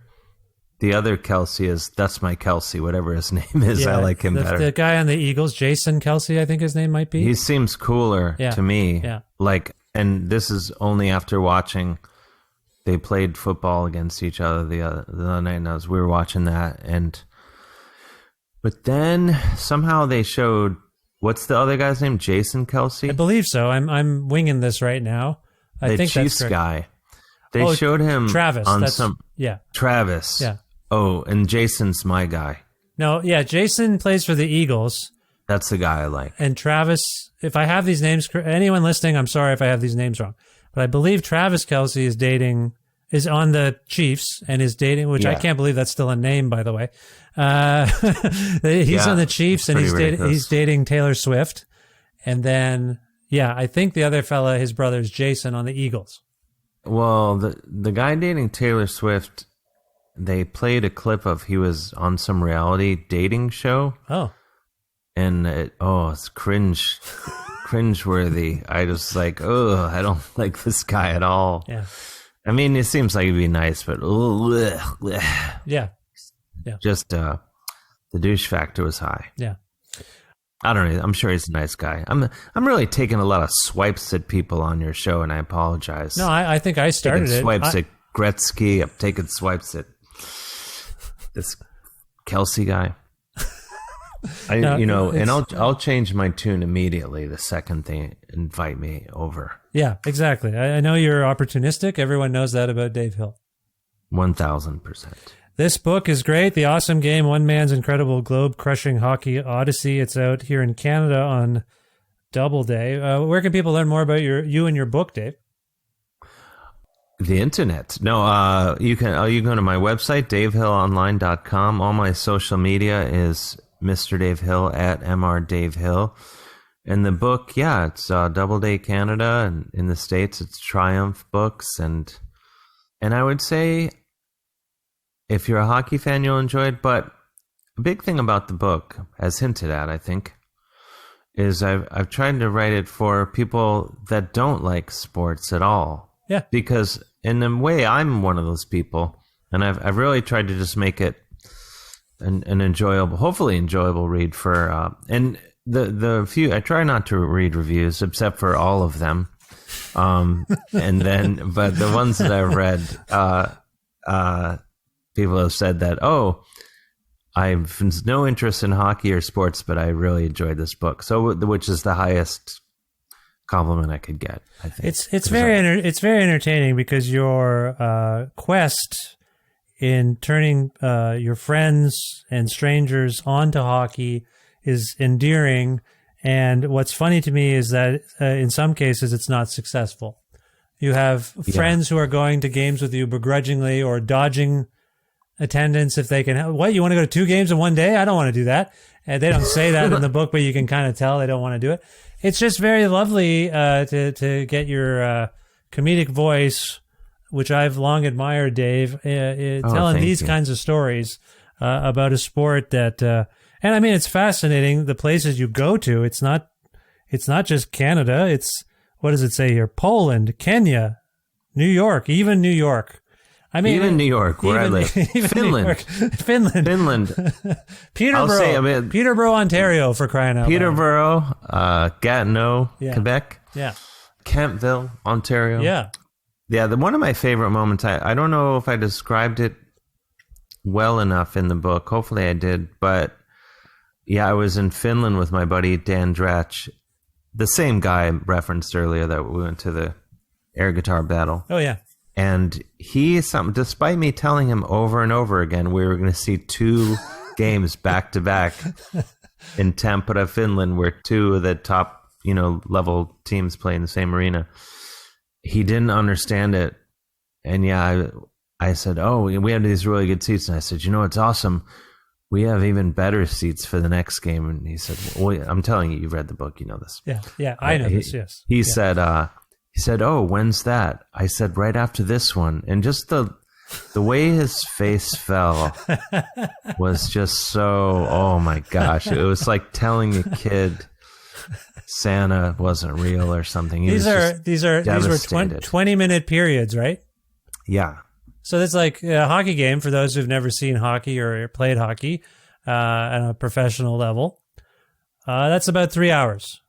the other Kelce that's my Kelce, whatever his name is. I like him better. The guy on the Eagles, Jason Kelce, I think his name might be. He seems cooler to me. Yeah. Like, and this is only after watching. They played football against each other the other night, and we were watching that, but then somehow they showed, what's the other guy's name? Jason Kelce? I believe so. I'm winging this right now. I think Chiefs that's guy. They showed him Travis. On Travis. Yeah. Oh, and Jason's my guy. No, yeah, Jason plays for the Eagles. That's the guy I like. And Travis, if I have these names, anyone listening, I'm sorry if I have these names wrong, but I believe Travis Kelce is dating is on the Chiefs and is dating, which I can't believe that's still a name, by the way. He's on the Chiefs and he's dating Taylor Swift. And then, I think the other fella, his brother, is Jason on the Eagles. Well, the guy dating Taylor Swift, they played a clip of he was on some reality dating show. Oh. And it's cringeworthy. I just like, I don't like this guy at all. Yeah. I mean, it seems like he'd be nice, but Yeah. Just the douche factor was high. Yeah. I don't know. I'm sure he's a nice guy. I'm really taking a lot of swipes at people on your show, and I apologize. No, I think I started taking it. Swipes at Gretzky. I'm taking swipes at this Kelsey guy. I'll change my tune immediately the second they invite me over. Yeah, exactly. I know you're opportunistic. Everyone knows that about Dave Hill. 1,000%. This book is great. The Awesome Game, One Man's Incredible Globe-Crushing Hockey Odyssey. It's out here in Canada on Doubleday. Where can people learn more about you and your book, Dave? The internet. No, you can go to my website, davehillonline.com. All my social media is Mr. Dave Hill at Mr. Dave Hill. And the book, it's Doubleday Canada, and in the States it's Triumph Books. And I would say, if you're a hockey fan, you'll enjoy it. But a big thing about the book, as hinted at, I think, is I've tried to write it for people that don't like sports at all. Yeah. Because in a way, I'm one of those people, and I've really tried to just make it an enjoyable, hopefully enjoyable read for. And the few, I try not to read reviews except for all of them, but the ones that I've read, people have said that, I've no interest in hockey or sports, but I really enjoyed this book. So, which is the highest compliment I could get, I think. It's very entertaining because your quest in turning your friends and strangers onto hockey is endearing. And what's funny to me is that in some cases it's not successful. You have friends who are going to games with you begrudgingly or dodging attendance if they can. What, you want to go to 2 games in one day? I don't want to do that. And they don't say that in the book, but you can kind of tell they don't want to do it. It's just very lovely to get your comedic voice, which I've long admired, Dave, telling these kinds of stories about a sport that, and I mean, it's fascinating the places you go to. It's not just Canada. It's, what does it say here? Poland, Kenya, New York, even New York. I mean, even New York, where I live. Finland. Peterborough, Ontario, for crying out loud. Peterborough, Gatineau, Quebec. Yeah. Campville, Ontario. Yeah. Yeah, one of my favorite moments, I don't know if I described it well enough in the book. Hopefully I did. But I was in Finland with my buddy Dan Dratch, the same guy I referenced earlier that we went to the air guitar battle. Oh, yeah. And despite me telling him over and over again, we were going to see 2 games back to back in Tampere, Finland, where 2 of the top, level teams play in the same arena. He didn't understand it. And I said, we have these really good seats. And I said, it's awesome. We have even better seats for the next game. And he said, I'm telling you, you've read the book, you know this. Yeah, I know this, yes. He said, when's that? I said, right after this one. And just the way his face fell was just so, oh my gosh. It was like telling a kid Santa wasn't real or something. These were 20-minute periods, right? Yeah. So it's like a hockey game for those who've never seen hockey or played hockey at a professional level. That's about 3 hours.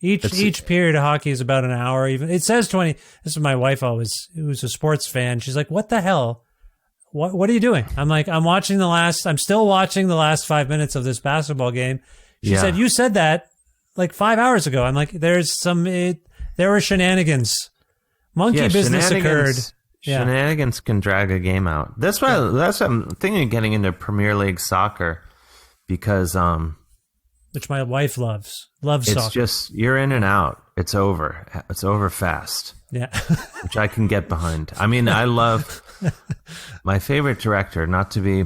Each period of hockey is about an hour. Even it says 20. This is my wife who's a sports fan. She's like, "What the hell? What are you doing?" I'm like, I'm still watching the last 5 minutes of this basketball game. She said, "You said that like 5 hours ago." I'm like, there were shenanigans. Monkey business occurred. Shenanigans can drag a game out. That's why I'm thinking of getting into Premier League soccer because which my wife loves it's soccer. Just, you're in and out. It's over. It's over fast. Yeah. which I can get behind. I mean, I love my favorite director, not to be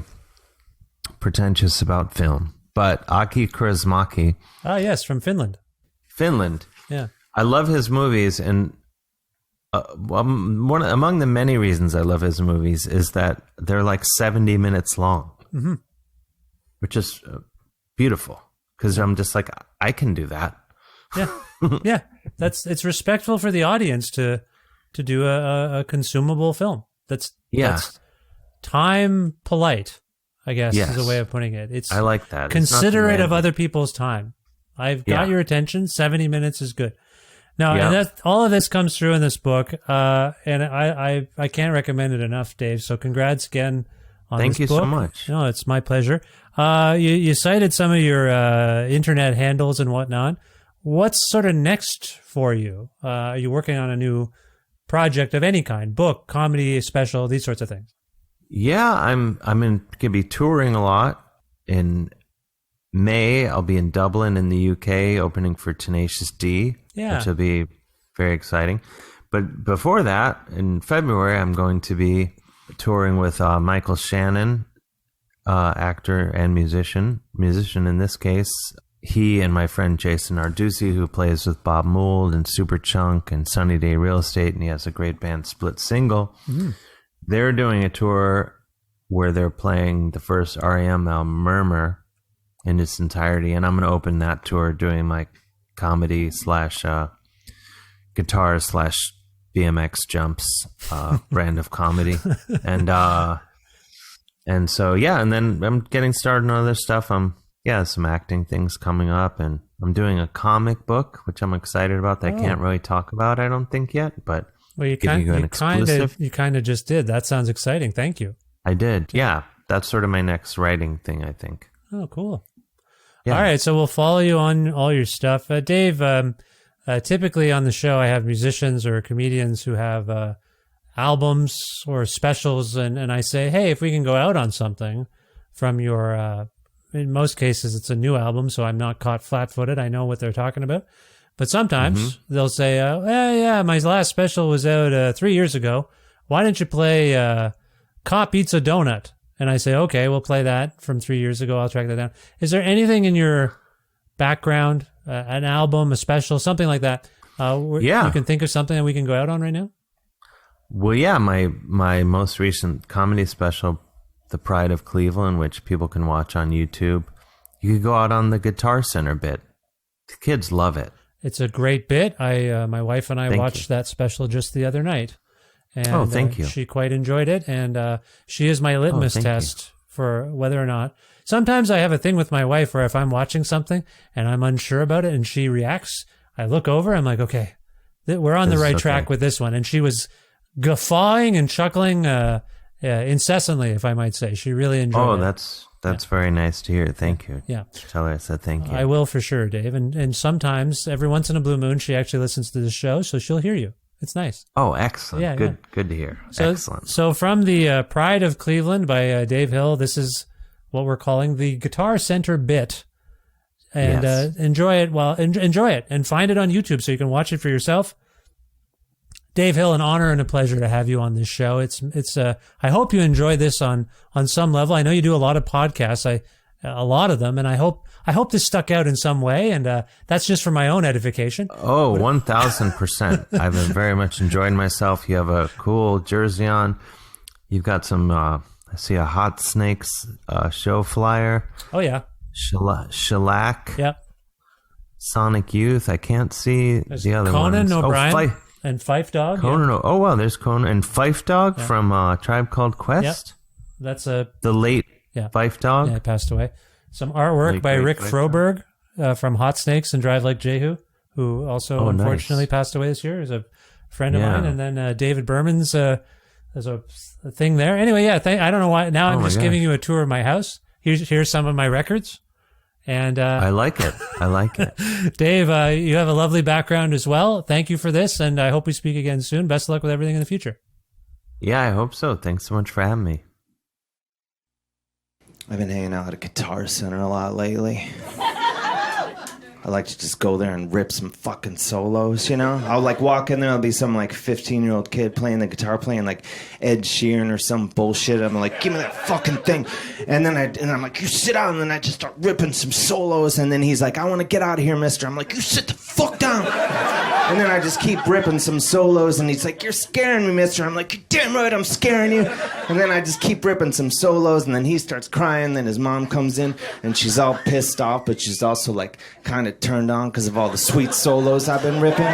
pretentious about film, but Aki Kaurismäki. Oh, yes, from Finland. Yeah. I love his movies, and among the many reasons I love his movies is that they're like 70 minutes long, which is beautiful, because I'm just like, I can do that. Yeah. Yeah. It's respectful for the audience to do a consumable film. That's time polite, I guess, is a way of putting it. I like that. Considerate of other people's time. I've got your attention. 70 minutes is good. Now, and all of this comes through in this book, and I can't recommend it enough, Dave. So congrats again on this book. Thank you so much. No, it's my pleasure. You cited some of your internet handles and whatnot. What's sort of next for you? Are you working on a new project of any kind? Book, comedy, special, these sorts of things? Yeah, I'm gonna be touring a lot. In May, I'll be in Dublin in the UK, opening for Tenacious D, which will be very exciting. But before that, in February, I'm going to be touring with Michael Shannon, actor and musician in this case. He and my friend Jason Arducci, who plays with Bob Mould and Superchunk and Sunny Day Real Estate, and he has a great band, Split Single. They're doing a tour where they're playing the first REM album, Murmur, in its entirety, and I'm going to open that tour doing my comedy / guitar / BMX jumps brand of comedy, and so and then I'm getting started on other stuff. Some acting things coming up, and I'm doing a comic book, which I'm excited about. That I can't really talk about, I don't think yet, but you kind of just did. That sounds exciting. Thank you. I did. Yeah, that's sort of my next writing thing, I think. Oh, cool. Yeah. All right, so we'll follow you on all your stuff. Dave, typically on the show, I have musicians or comedians who have albums or specials, and I say, hey, if we can go out on something from your, in most cases, it's a new album, so I'm not caught flat-footed. I know what they're talking about. But sometimes they'll say, my last special was out 3 years ago. Why didn't you play Cop Eats a Donut? And I say, okay, we'll play that from 3 years ago. I'll track that down. Is there anything in your background, an album, a special, something like that? You can think of something that we can go out on right now? Well, yeah, my most recent comedy special, The Pride of Cleveland, which people can watch on YouTube. You could go out on the Guitar Center bit. The kids love it. It's a great bit. My wife and I watched that special just the other night. And, thank you. She quite enjoyed it, and she is my litmus test for whether or not. Sometimes I have a thing with my wife where if I'm watching something and I'm unsure about it and she reacts, I look over, I'm like, okay, we're on the right track with this one. And she was guffawing and chuckling incessantly, if I might say. She really enjoyed it. That's very nice to hear. Thank you. Yeah. Tell her I said thank you. I will for sure, Dave. And sometimes, every once in a blue moon, she actually listens to the show, so she'll hear you. It's nice. Oh, excellent. Yeah, good to hear. Excellent. So from the Pride of Cleveland by Dave Hill, this is what we're calling the Guitar Center bit. And enjoy it enjoy it and find it on YouTube so you can watch it for yourself. Dave Hill, an honor and a pleasure to have you on this show. It's I hope you enjoy this on some level. I know you do a lot of podcasts, a lot of them, and I hope this stuck out in some way, and that's just for my own edification. Oh, 1,000%. I've been very much enjoying myself. You have a cool jersey on. You've got some, I see a Hot Snakes show flyer. Oh, yeah. Shellac. Yep. Sonic Youth. I can't see the other Conan ones. O'Brien and Fife Dog. Conan. Yeah. Oh, wow. There's Conan and Fife Dog from Tribe Called Quest. Yep. That's the late Fife Dog. Yeah, he passed away. Some artwork by Rick Froberg from Hot Snakes and Drive Like Jehu, who also unfortunately passed away this year. Is a friend of mine. And then David Berman's there's a thing there. Anyway, I don't know why. Now I'm just giving you a tour of my house. Here's some of my records. And I like it. Dave, you have a lovely background as well. Thank you for this, and I hope we speak again soon. Best of luck with everything in the future. Yeah, I hope so. Thanks so much for having me. I've been hanging out at a Guitar Center a lot lately. I like to just go there and rip some fucking solos, you know? I'll like walk in there, I'll be some like 15-year-old kid playing the guitar, playing like Ed Sheeran or some bullshit. I'm like, give me that fucking thing. And I'm like, you sit down, and then I just start ripping some solos, and then he's like, I want to get out of here, mister. I'm like, you sit the fuck down. And then I just keep ripping some solos, and he's like, you're scaring me, mister. I'm like, you're damn right I'm scaring you. And then I just keep ripping some solos, and then he starts crying. Then his mom comes in, and she's all pissed off, but she's also like kind of turned on because of all the sweet solos I've been ripping.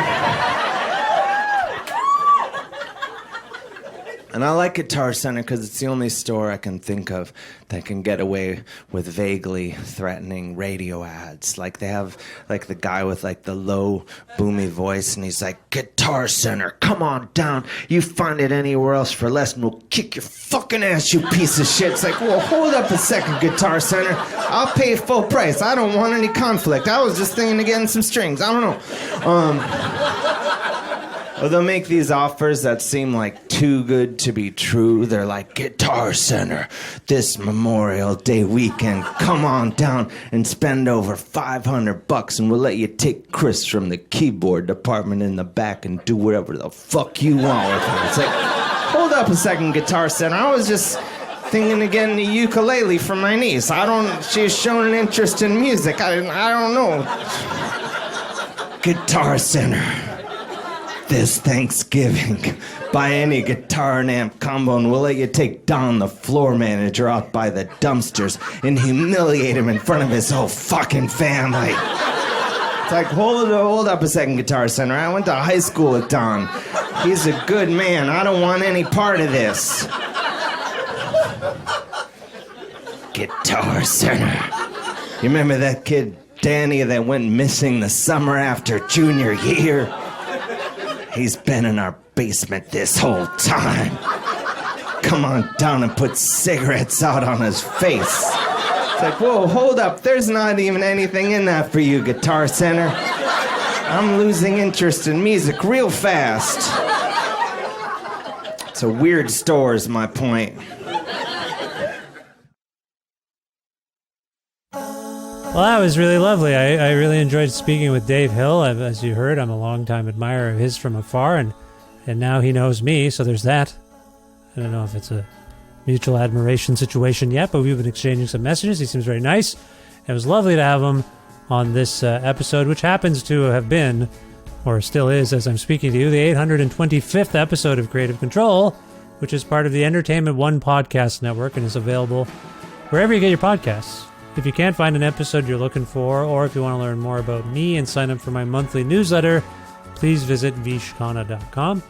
And I like Guitar Center because it's the only store I can think of that can get away with vaguely threatening radio ads. Like they have like the guy with like the low boomy voice, and he's like, Guitar Center, come on down. You find it anywhere else for less and we'll kick your fucking ass, you piece of shit. It's like, well, hold up a second, Guitar Center. I'll pay full price. I don't want any conflict. I was just thinking of getting some strings. I don't know. Or they'll make these offers that seem like too good to be true. They're like, Guitar Center, this Memorial Day weekend, come on down and spend over $500 and we'll let you take Chris from the keyboard department in the back and do whatever the fuck you want with him. It's like, hold up a second, Guitar Center. I was just thinking of getting a ukulele for my niece. She's shown an interest in music. I don't know. Guitar Center. This Thanksgiving, buy any guitar and amp combo and we'll let you take Don, the floor manager, out by the dumpsters and humiliate him in front of his whole fucking family. It's like, hold up a second, Guitar Center. I went to high school with Don. He's a good man. I don't want any part of this. Guitar Center. You remember that kid, Danny, that went missing the summer after junior year? He's been in our basement this whole time. Come on down and put cigarettes out on his face. It's like, whoa, hold up. There's not even anything in that for you, Guitar Center. I'm losing interest in music real fast. It's a weird store is my point. Well, that was really lovely. I really enjoyed speaking with Dave Hill. As you heard, I'm a longtime admirer of his from afar, and now he knows me, so there's that. I don't know if it's a mutual admiration situation yet, but we've been exchanging some messages. He seems very nice. It was lovely to have him on this episode, which happens to have been, or still is as I'm speaking to you, the 825th episode of Creative Control, which is part of the Entertainment One podcast network and is available wherever you get your podcasts. If you can't find an episode you're looking for, or if you want to learn more about me and sign up for my monthly newsletter, please visit vishkhanna.com.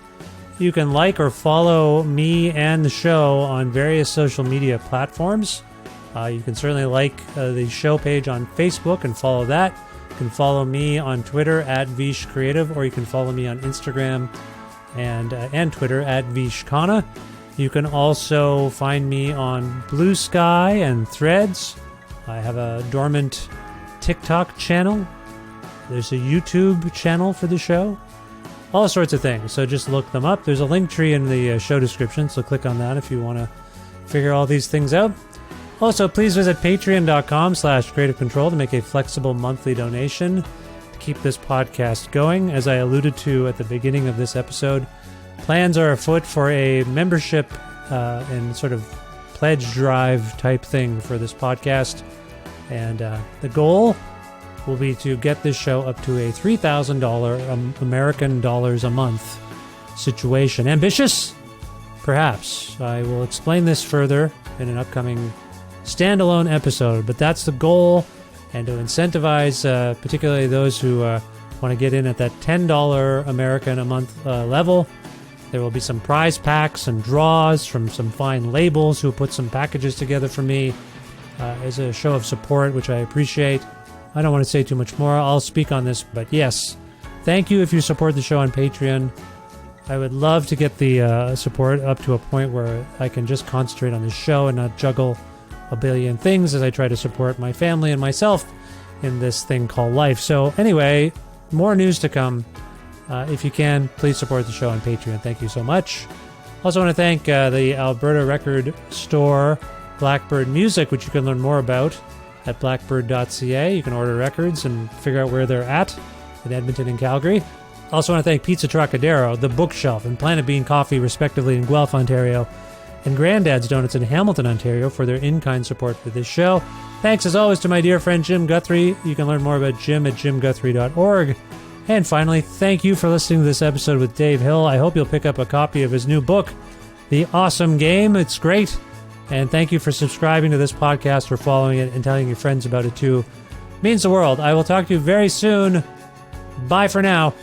You can like or follow me and the show on various social media platforms. You can certainly like the show page on Facebook and follow that. You can follow me on Twitter at vishcreative, or you can follow me on Instagram and Twitter at vishkhanna. You can also find me on Blue Sky and Threads. I have a dormant TikTok channel. There's a YouTube channel for the show. All sorts of things. So just look them up. There's a link tree in the show description, so click on that if you want to figure all these things out. Also, please visit patreon.com/creative control to make a flexible monthly donation to keep this podcast going. As I alluded to at the beginning of this episode, plans are afoot for a membership and sort of pledge drive type thing for this podcast, and the goal will be to get this show up to a $3,000 American dollars a month situation. Ambitious? Perhaps. I will explain this further in an upcoming standalone episode, but that's the goal, and to incentivize particularly those who want to get in at that $10 American a month level. There will be some prize packs and draws from some fine labels who put some packages together for me as a show of support, which I appreciate. I don't want to say too much more. I'll speak on this, but yes, thank you if you support the show on Patreon. I would love to get the support up to a point where I can just concentrate on the show and not juggle a billion things as I try to support my family and myself in this thing called life. So anyway, more news to come. If you can, please support the show on Patreon. Thank you so much. Also want to thank the Alberta record store, Blackbird Music, which you can learn more about at blackbird.ca. You can order records and figure out where they're at in Edmonton and Calgary. Also want to thank Pizza Trocadero, The Bookshelf, and Planet Bean Coffee, respectively, in Guelph, Ontario, and Granddad's Donuts in Hamilton, Ontario, for their in-kind support for this show. Thanks, as always, to my dear friend Jim Guthrie. You can learn more about Jim at jimguthrie.org. And finally, thank you for listening to this episode with Dave Hill. I hope you'll pick up a copy of his new book, The Awesome Game. It's great. And thank you for subscribing to this podcast, for following it, and telling your friends about it too. It means the world. I will talk to you very soon. Bye for now.